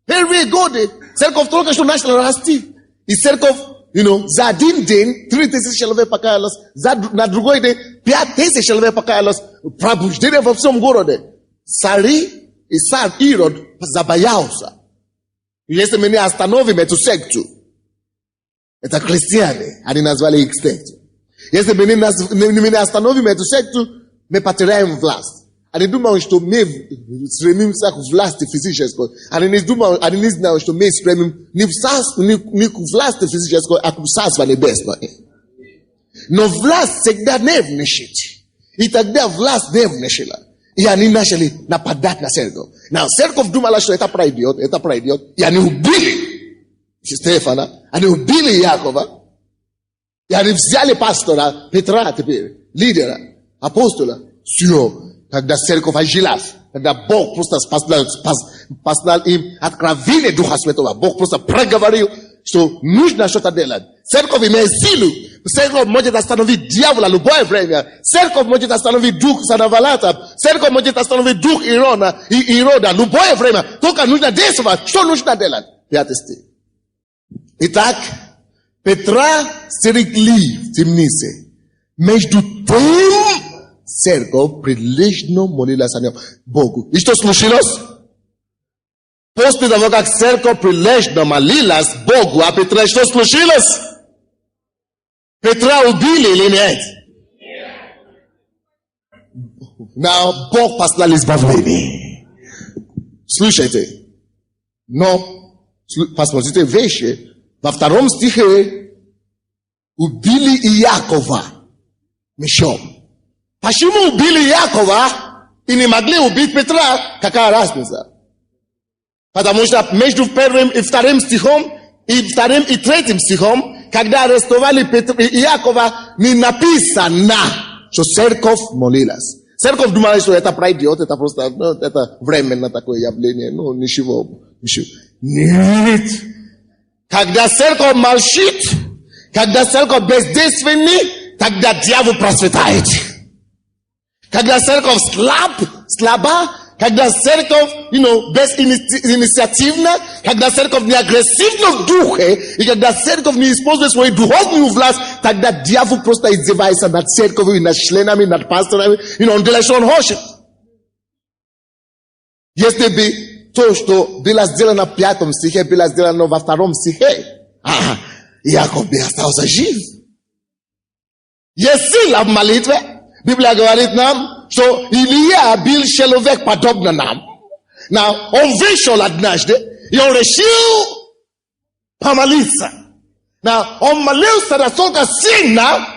первые годы, церковь только что начала расти, и церковь, за один день 3000 человек покаялось, на другой день 5000 человек покаялось, пробуждение во всем городе. Цари и царь Ирод забоялся. Если мы не остановим эту секту, это христиане, они назвали их секту. Если мы не остановим эту секту, мы потеряем власть. Они думают, что мы стремимся к власти физической. Они не знают, что мы стремим не к власти физической, а к Царству Небесному. Но власть всегда не внешит. И тогда власть не внешила. Yani nashali napadat na Serkov. Now Serkov dumala što eta praidiot, yani ubili Stefana, ani ubili Yakova, yani взяли пастора Петра теперь, лидера, апостола, все, когда Церковь ожилась, когда Бог просто послал им откровение Духа Святого, Бог просто проговорил, что нужно что-то делать. Церковь имеет силу. Церковь может остановить дьявола любое время. Церковь может остановить дух Санавалата. Церковь может остановить дух Ирода любое время. Только нужно действовать. Что нужно делать? 5 стих. Итак, Петра стерегли в темнице. Между тем, церковь прилежно молилась о нем Богу. И что случилось? После того, как церковь прилежно молилась Богу, а Петра, что случилось? Петра убили или нет? Now, Бог послал избавление. Слушайте. Но, посмотрите вещи. Во 2 стихе убили Иакова мечом. Почему убили Иакова и не могли убить Петра? Какая разница? Потому что между 1 и 2 стихом, и 2 и 3 стихом, когда арестовали Иакова, не написано, что церковь молилась. Церковь думала, что это пройдет, это просто, это временно такое явление, ничего. Нет. Когда церковь молчит, когда церковь бездейственна, тогда дьявол процветает. Когда церковь слаба, когда церковь, безинициативна, когда церковь не агрессивна в духе, и когда церковь не использует свою духовную власть, тогда дьявол просто издевается над церковью, над членами, над пасторами, он делает, что он хочет. Если бы то, что было сделано в 5 стихе, было сделано во 2 стихе, Иаков бы остался жив. Есть сила в молитве. Библия говорит нам, что Илья был человек подобно нам. Он вышел однажды, и он решил помолиться. Он молился настолько сильно,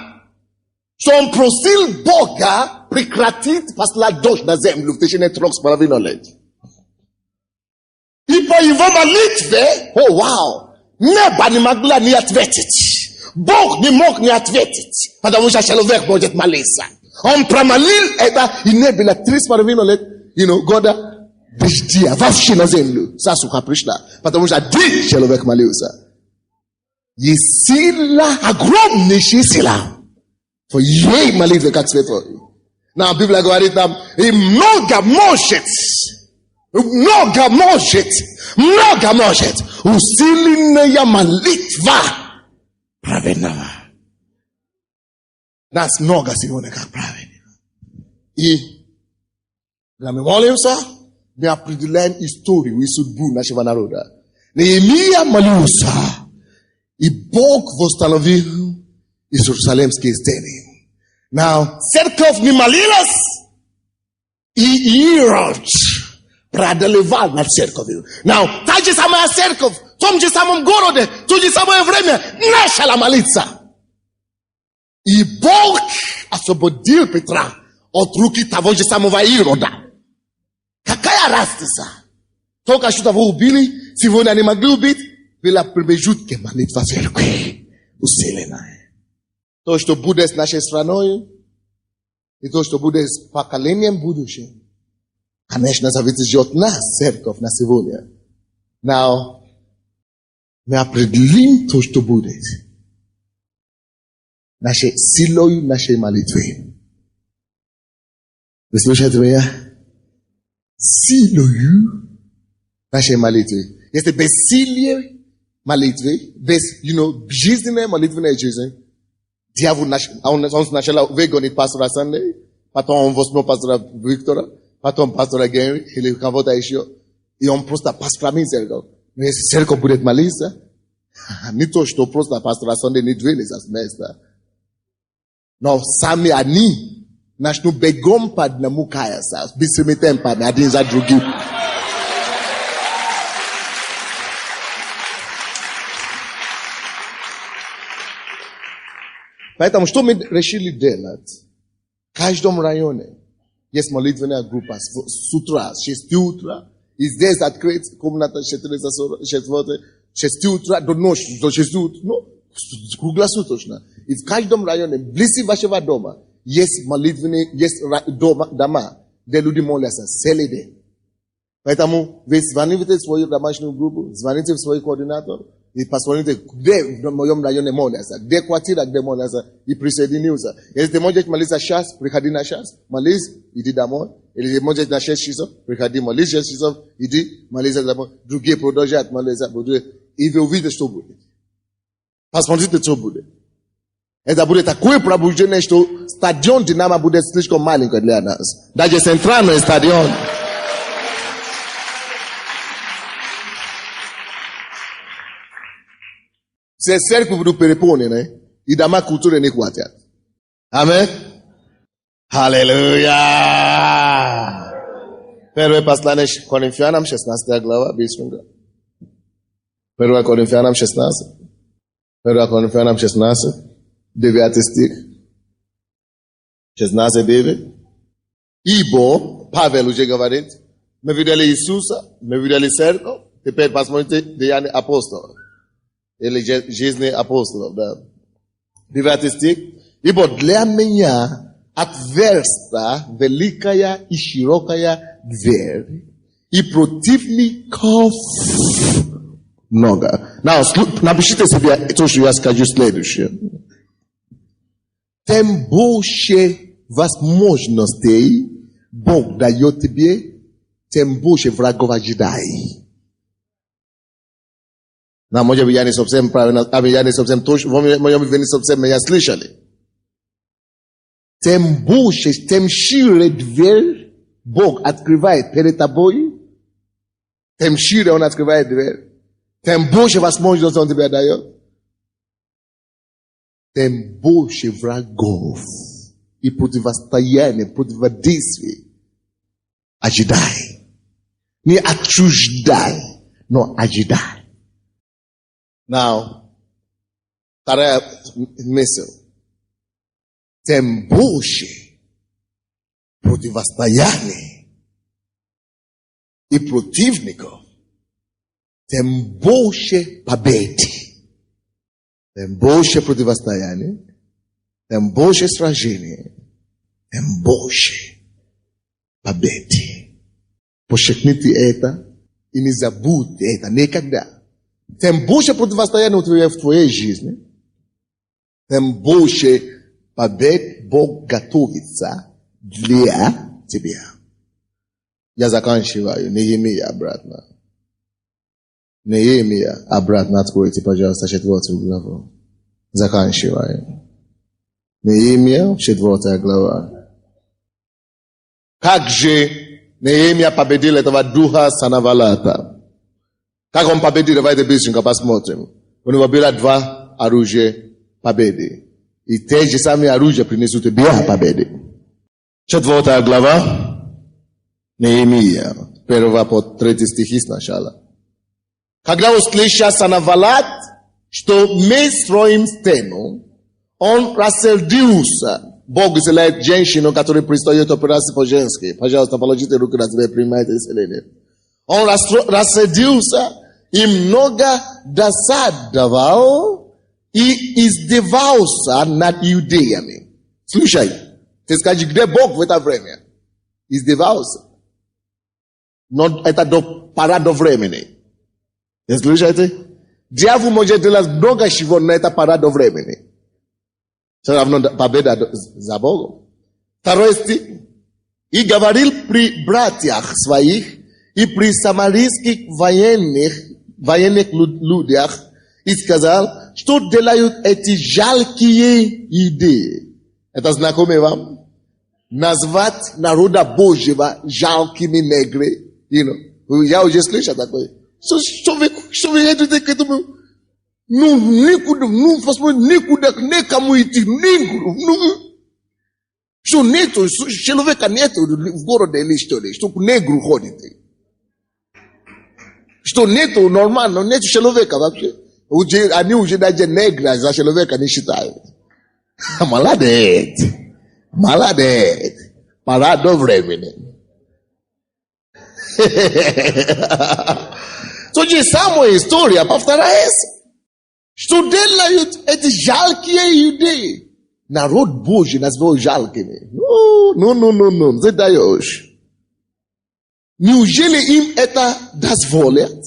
что он просил Бога прекратить послать дождь на землю в течение 3,5 лет. И по его молитве, небо не могло не ответить. Бог не мог не ответить, потому что человек может молиться. Он промолил это, и не было 3,5 лет, года дождя вообще на землю. Засуха пришла, потому что один человек молился. Есть сила, огромнейшая сила в ей молитве, как святой. Библия говорит нам, и много может усиленная молитва праведного. Нас много сегодня как праведного. И когда мы молимся, мы определяем историю и судьбу нашего народа. Неемия молился, и Бог восстановил Иерусалимские стены. Церковь не молилась, и Ирод преодолевал над церковью. Та же самая церковь, в том же самом городе, в то же самое время начала молиться. И Бог освободил Петра от руки того же самого Ирода. Какая разница? Только что того убили, сегодня не могли убить, была промежутка молитва церкви усиленная. То, что будет с нашей страной, и то, что будет с поколением будущим, конечно, зависит от нас, церковь, на сегодня. Мы определим то, что будет. Нашей силой, нашей молитвой. Вы слушаете меня? Силою нашей молитвы. Если бессилие молитвы, без, жизненная молитвенная жизнь, дьявол, он сначала выгонит пастора Санды, потом он возьмет пастора Виктора, потом пастора Генри или кого-то еще, и он просто посрамит церковь. Но если церковь будет молиться, не то, что просто пастора Санды не двинется с места. Но сами они начнут бегом под намукаяса, бисими темпами один за другим. Поэтому что мы решили делать? В каждом районе Есть молитвенная группа, с утра, 6 утра. И здесь открыть комната 6 утра, до ночи, до 6 утра. Ну, круглосуточно. И в каждом районе, близ вашего дома, есть молитвенные, есть дома, где люди молятся целый день. Поэтому вы звоните в свою домашнюю группу, звоните в свой координатор, и посмотрите, где в моем районе молятся, где квартира, где молятся, и присоединился. Если ты можешь молиться сейчас, приходи на час, молись, иди домой. Или ты можешь на 6 часов, приходи, молись 6 часов, иди, молись домой. Другие продолжают молиться, и вы увидите, что будет. Посмотрите, что будет. Это будет такое пробуждение, что стадион Динамо будет слишком маленький для нас. Даже центральный стадион. Все церкви будут переполнены, и дома культуры не хватит. Аминь. Аллилуйя. 1 послание Коринфянам, 16 глава, быстренько. 1 Коринфянам 16. 1 Коринфянам 16, 9 стих. 16:9. Ибо, Павел уже говорит, мы видели Иисуса, мы видели церковь, теперь посмотрите деяния апостолов. Или жизни апостолов, да. 9 стих. Ибо для меня отверста великая и широкая дверь, и противников много. Напишите себе то, что я скажу следующее. Тем больше возможностей Бог дает тебе, тем больше врагов ожидай. Но, может быть, я не совсем правильно, я не совсем точно, может быть, вы не совсем меня слышали. Тем больше, тем шире дверь Бог открывает перед тобой, тем шире Он открывает дверь, тем больше возможностей Он тебе дает, тем больше врагов и противостояния, противодействий ожидай. Не отчуждай, но ожидай. Now, вторая мысль. Тем больше противостояний и противников, тем больше побед. Тем больше противостояний, тем больше сражений, тем больше побед. Подчеркните это и не забудьте это никогда. Тем больше противостояния у тебя в твоей жизни, тем больше побед Бог готовится для тебя. Я заканчиваю. Неемия обратно. Неемия обратно откройте, пожалуйста, 4 главу. Заканчиваю. Неемия, 4 глава. Как же Неемия победил этого духа Санавалата? Как он победил? Давайте быстренько посмотрим. У него было 2 оружия победы. И те же самые оружия принесут тебе победы. 4 глава Неемия, 1 по 3 стихи сначала. Когда услышал Санавалат, что мы строим стену, он рассердился. Бог изделяет женщину, которая предстоит операции по-женски. Пожалуйста, положите руку на тебя, принимайте исцеление. Он рассердился и много досадовал и издевался над иудеями. Слушай, ты скажи, где Бог в это время? Издевался. Но это пора до времени. Слушайте? Дьявол может делать много чего, но это пора до времени. Все равно победа за Богом. 2 стих. И говорил при братьях своих и при самарийских военных людях и сказал, что делают эти жалкие идеи. Это знакомо вам? Назвать народа Божьего жалкими негры. Я уже слышал такое. Что вы идете к этому? Никуда, никому идти, что нету, человека нету в городе или что ли, что негру ходит. Что нету нормально, нету человека вообще. Они уже даже негра за человека не считают. Молодец. Parado времени. Тоді самої історія повторяється. Що делают эти жалкие юдеи? Народ Божий назвал жалкими. Ну, задаешь. Неужели им это дозволят?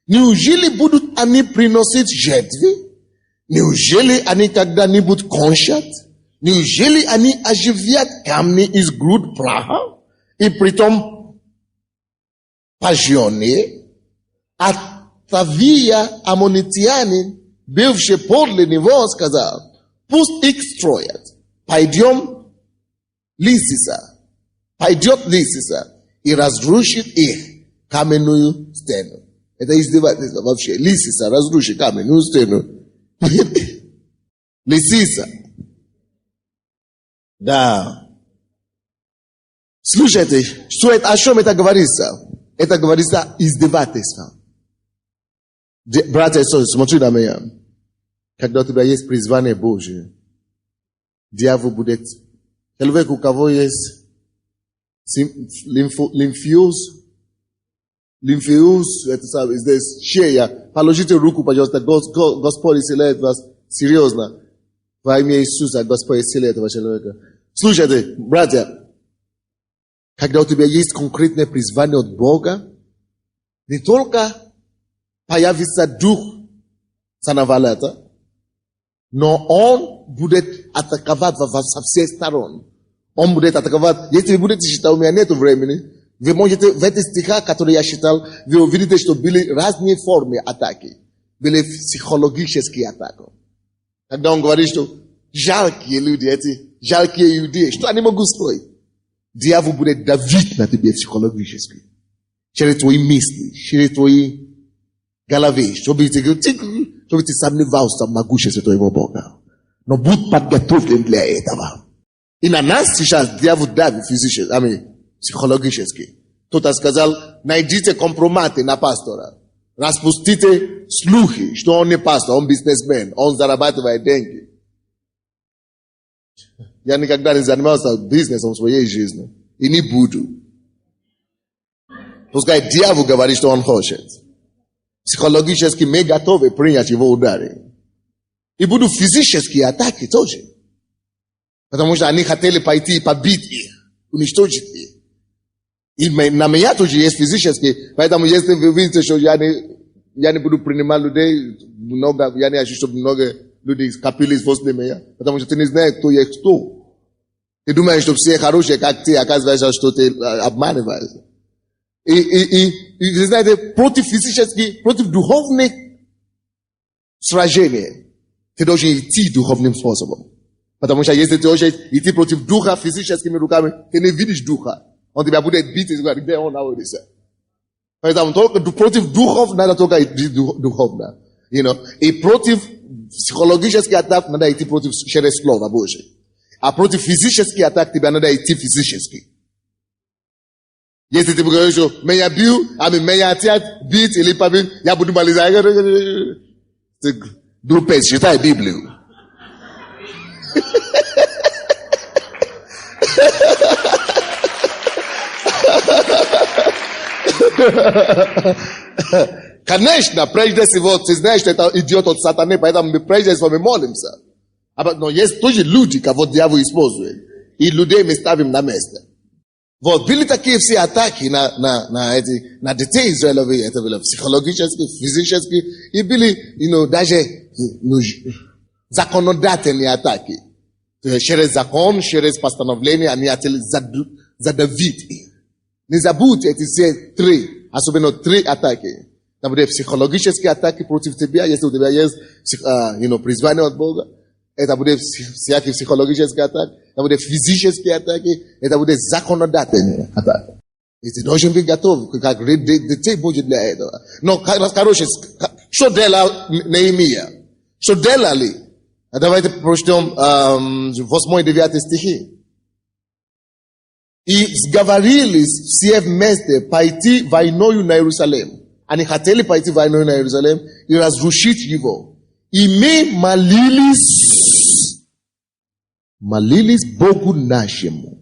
Неужели будут они приносить жертвы? Неужели они когда-нибудь кончат? Неужели они оживят камни из груд праха? И притом пожженные? Атавия аммонитянин, бывший подле него, сказал: пусть их строят. Пойдет Лисиса и разрушит их каменную стену. Это издевательство вообще. Лисиса разрушит каменную стену. Лисиса. Да. Слушайте, что это, о чем это говорится? Это говорится издевательство. Братья и сестры, смотри на меня. Когда у тебя есть призвание Божие, дьявол будет... Человек, у кого есть лимфеус, это самое, здесь шея, положите руку, пожалуйста, Господь исцеляет вас серьезно. Во имя Иисуса Господь исцеляет этого человека. Слушайте, братья, когда у тебя есть конкретное призвание от Бога, не только появится дух Санавалета, но он будет атаковать вас со всех сторон. Он будет атаковать. Если вы будете читать, у меня нет времени, вы можете в этих стихах, которые я читал, вы увидите, что были разные формы атаки. Были психологические атаки. Когда он говорит, что жалкие люди, эти жалкие иудеи, что они могут стоить? Дьявол будет давить на тебе психологически. Через твои мысли, через твои головы, чтобы ты сомневался в могуществе твоего Бога. Но будь подготовлен для этого. И на нас сейчас дьявол давит физически, психологически. Кто-то сказал: найдите компроматы на пастора. Распустите слухи, что он не пастор, он бизнесмен, он зарабатывает деньги. Я никогда не занимался бизнесом в своей жизни. И не буду. Пускай дьявол говорит, что он хочет. Психологически мы готовы принять его удары. И будут физические атаки тоже. Потому что они хотели пойти и побить их, уничтожить их. И на меня тоже есть физические. Поэтому если вы видите, что я не буду принимать людей, я не хочу, чтобы много людей скопились возле меня. Потому что ты не знаешь, кто есть кто. Ты думаешь, что все хорошие, как ты, оказывается, что ты обманываешь. И знаете, против физических, против духовных сражений ты должен идти духовным способом. Потому что если ты хочешь идти против духа физическими руками, ты не видишь духа. Он тебя будет бить, и говорит: где он находится? Поэтому только против духов надо только идти духовно. И против психологических атак надо идти против через Слово Божие. А против физических атак тебе надо идти физически. Если ты говоришь, что меня бил, меня отец бить или побить, я буду молиться. Глупец, читай Библию. Конечно, прежде всего, ты знаешь, что это идет от сатаны, поэтому мы прежде всего мы молимся. Но есть тоже люди, кого дьявол использует. И людей мы ставим на место. Вот, были такие все атаки на детей Израилевых, это было психологически, физически, и были, даже законодательные атаки. Через закон, через постановление, они хотели задавить их. Не забудьте эти все три, особенно три атаки. Это будут психологические атаки против тебя, если у тебя есть призвание от Бога. Это будет всякие психологические атаки, это будет физические атаки, это будет законодательные атаки. И ты должен быть готов, как детей будет для этого. Но, короче, что делал Неемия? Что делали? Давайте прочтем 8 и 9 стихи. И сговорились все вместе пойти войною на Иерусалим. Они хотели пойти войною на Иерусалим и разрушить его. И мы молились Богу нашему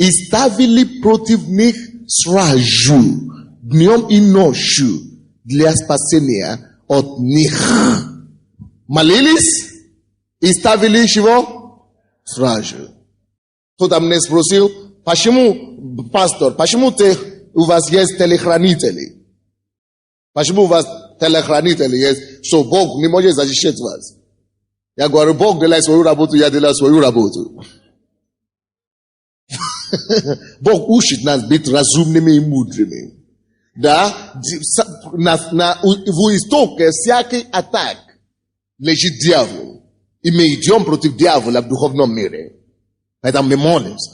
И ставили против них стражу днем и ночью для спасения от них. Молились и ставили чего? Стражу. Кто-то мне спросил, почему, пастор, почему у вас есть телохранители? Почему у вас телохранители есть, что Бог не может защищать вас? Я говорю, Бог делает свою работу, я делаю свою работу. Бог учит нас быть разумными и мудрыми. Да? В истоке всякий атак лежит дьявол. И мы идем против дьявола в духовном мире. Поэтому мы молимся.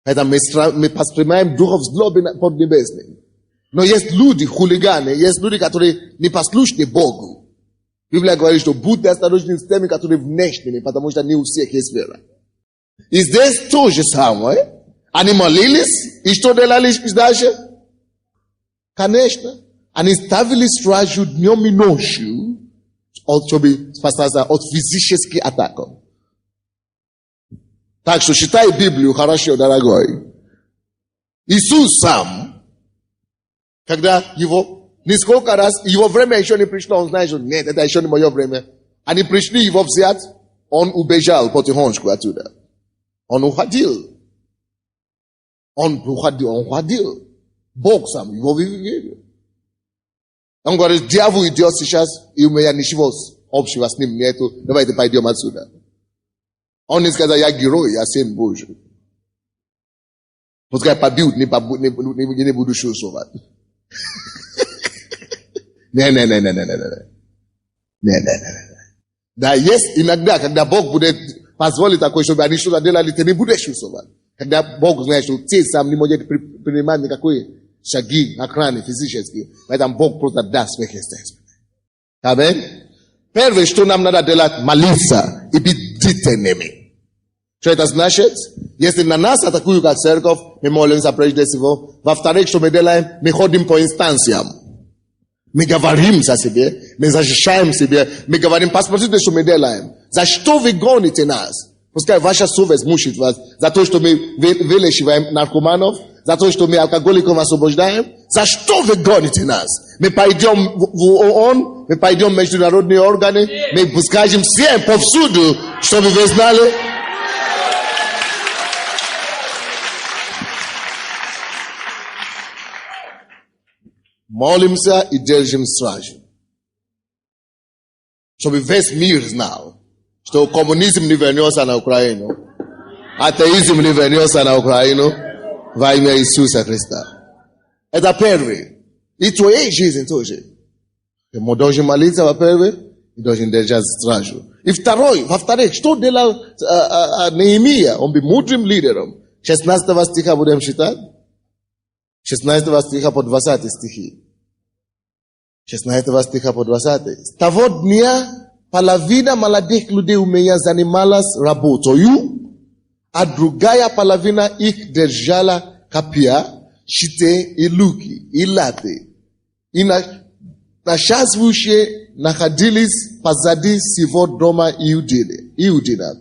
Поэтому мы воспринимаем духов злобы поднебесной. Но есть люди, хулиганы, есть люди, которые не послушны Богу. Библия говорит, что будьте осторожны с теми, которые внешними, потому что не у всех есть вера. И здесь то же самое. Они молились, и что делали дальше? Конечно. Они ставили стражу днем и ночью, чтобы спасаться от физических атак. Так что читай Библию хорошо, дорогой. Иисус сам, когда его, несколько раз, его время еще не пришло, он знает, что нет, это еще не мое время. Они пришли его взять, он убежал потихоньку оттуда. Он уходил. Он уходил. Бог сам его вывел. Он говорит, дьявол идет сейчас, и у меня ничего общего с ним нету. Давайте пойдем отсюда. Он не сказал, я герой, я сын Божий. Пускай побьют, не буду чувствовать. Не. Да, есть иногда, когда Бог будет позволить такое, чтобы они что-то делали, ты не будешь чувствовать. Когда Бог знает, что ты сам не можешь принимать никакой шаги, охраны физические, поэтому Бог просто даст сверхъестественное. Аминь. Первое, что нам надо делать, молиться и быть бдительными. Что это значит? Если на нас атакуют как церковь, мы молимся прежде всего. Во-вторых, что мы делаем, мы ходим по инстанциям. Мы говорим за себя, мы защищаем себя, мы говорим, посмотрите, что мы делаем. За что вы гоните нас? Пускай ваша совесть мучит вас за то, что мы вылечиваем наркоманов, за то, что мы алкоголиков освобождаем. За что вы гоните нас? Мы пойдем в ООН, мы пойдем в международные органы, мы скажем всем повсюду, чтобы вы знали. Молимся и держим стражу. Чтобы весь мир знал, что коммунизм не вернется на Украину, атеизм не вернется на Украину во имя Иисуса Христа. Это первый. И твоей жизни тоже. Мы должны молиться, во-первых, и должны держать стражу. И второй, во-вторых, что делал Неемия? Он был мудрым лидером. 16 стиха будем читать. 16 стиха по 20 стихи. 16 стиха по 20. С того дня половина молодых людей у меня занималась работою, а другая половина их держала копья, щиты и луки, и латы. И начальствующие находились позади всего дома Иудина,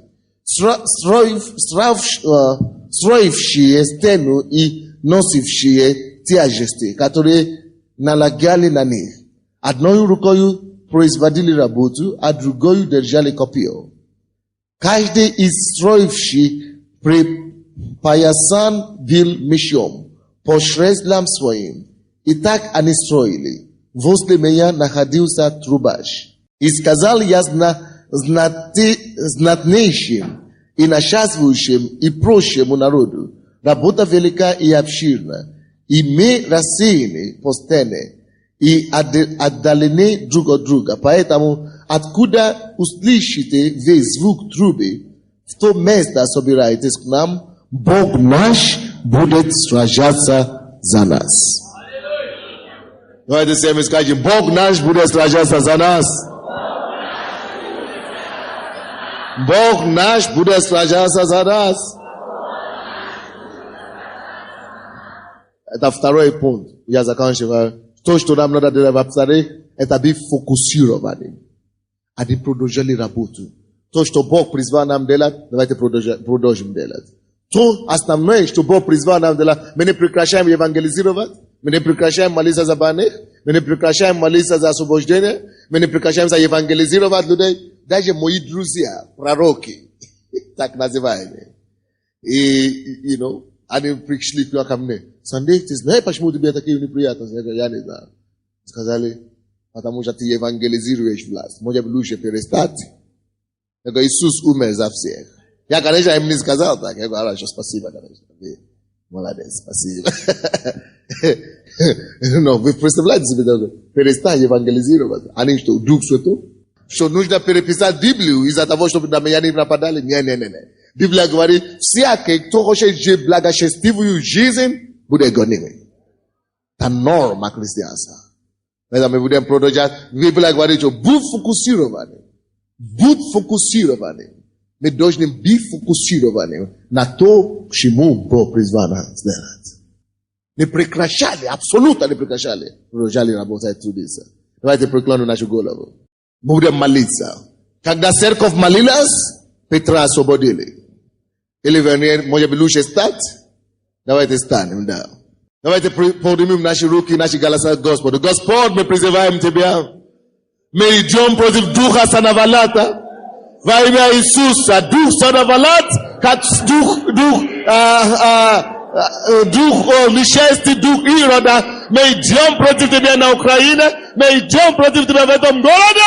строившие стену и носившие тяжести, которые налагали на них. Одной рукою производили работу, а другой держали копье. Каждый из строивших припоясан был мечом по шреслам своим. И так они строили. Возле меня находился трубач. И сказал я знатнейшим и начальствующим и прочему народу: работа велика и обширна, и мы рассеяны по стене и отдалены друг от друга. Поэтому, откуда услышите весь звук трубы, в то место собирайтесь к нам, Бог наш будет сражаться за нас. Давайте всем скажем: Бог наш будет сражаться за нас. Бог наш будет сражаться за нас. Это второй пункт. Я заканчиваю. То, что нам надо делать, во-вторых, это быть фокусированным. А не продолжали работу. То, что Бог призвал нам делать, давайте продолжим делать. To основное, что Бог призвал нам для... Мы не прекращаем евангелизировать, мы не прекращаем молиться за больных, мы не прекращаем молиться за освобождение, мы не прекращаем евангелизировать людей. Даже мои друзья, пророки, так называемые, и, они пришли ко мне. Сандей, ты знаешь, почему тебе такие неприятности? Я говорю, я не знаю. Сказали, потому что ты евангелизируешь власть. Может быть, лучше перестать. Я говорю, Иисус умер за всех. Я, конечно, им не сказал так. Я говорю, хорошо, спасибо, конечно. Молодец, спасибо. Но вы представляете себе, перестать евангелизировать. Они что, Дух Святой? Что нужно переписать Библию из-за того, чтобы на меня не нападали? Не. Библия говорит, всякий, кто хочет жить благочестивую жизнь, будет гонимый. Это норма христианства. Мы будем продолжать. Библия говорит, что будь фокусированы. Мы должны быть фокусированы на то, к чему Бог призвал нас сделать. Не прекращали, абсолютно не прекращали. Продолжали работать трудиться. Давайте преклоним нашу голову. Будем молиться. Когда церковь молилась, Петра освободили. Или вернее, может быть, лучше стать? Давайте станем, да. Давайте поднимем наши руки, наши голоса к Господу. Господь, мы призываем Тебя. Мы идем против духа Санавалата. Во имя Иисуса. Дух Санавалат, как дух несчастья, дух Ирода. Мы идем против Тебя на Украине. Мы идем против Тебя в этом городе.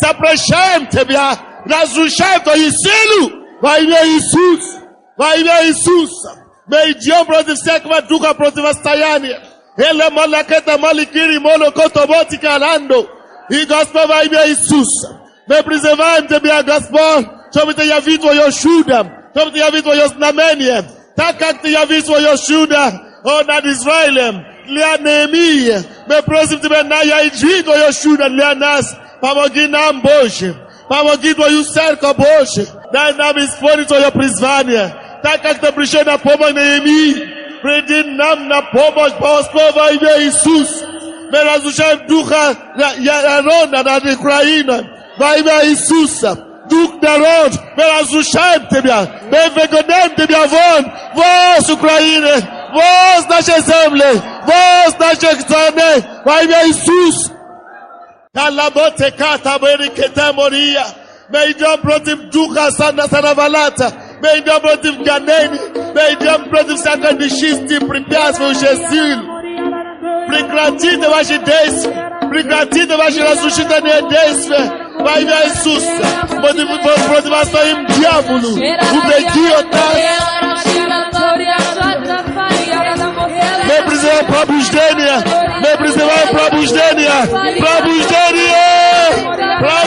Запрещаем Тебя. Разрушаем Твою силу. Во имя Иисуса. Во имя Иисуса. Мы идем против всякого духа противостояния. Эле малакета маликири молокото ботика ландо. И Господь во имя Иисуса. Мы призываем Тебя, Господь, чтобы Ты явил Твое чудо, чтобы Ты явил Твое знамение, так как Ты явил Твое чудо над Израилем, для Неемии. Мы просим Тебя, яви Твое чудо для нас. Помоги нам, Боже. Помоги Твою церковь, Боже. Дай нам исполнить Твое призвание. Так как Ты пришел на помощь Неемии, приди нам на помощь, Господь, во имя Иисуса. Мы разрушаем духа народа над Украиной. Во имя Иисуса. Дух народ, мы разрушаем Тебя. Мы выгоняем Тебя вон с Украины, вон с нашей земли, вон с нашей страны. Во имя Иисуса. Мы идем против духа Санавалата. Мы идем против гонений. Мы идем против всякой нечисти, препятствующей сил. Прекратите ваши действия. Прекратите ваши разрушительные действия. Во имя Иисуса. Противостоим дьяволу. Убеги от нас. Мы призываем пробуждение. Мы призываем пробуждение. Пробуждение. Во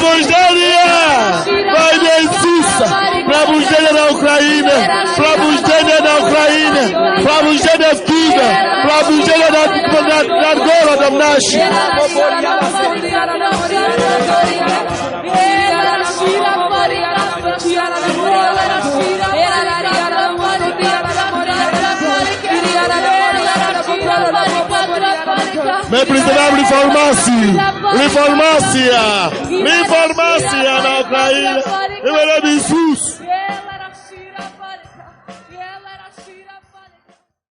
имя Иисуса. Пробуждение на Украине. Пробуждение на Украине. Пробуждение в Киеве. Пробуждение над городом нашим. Мы призываем реформация на Украине. Именем Иисус.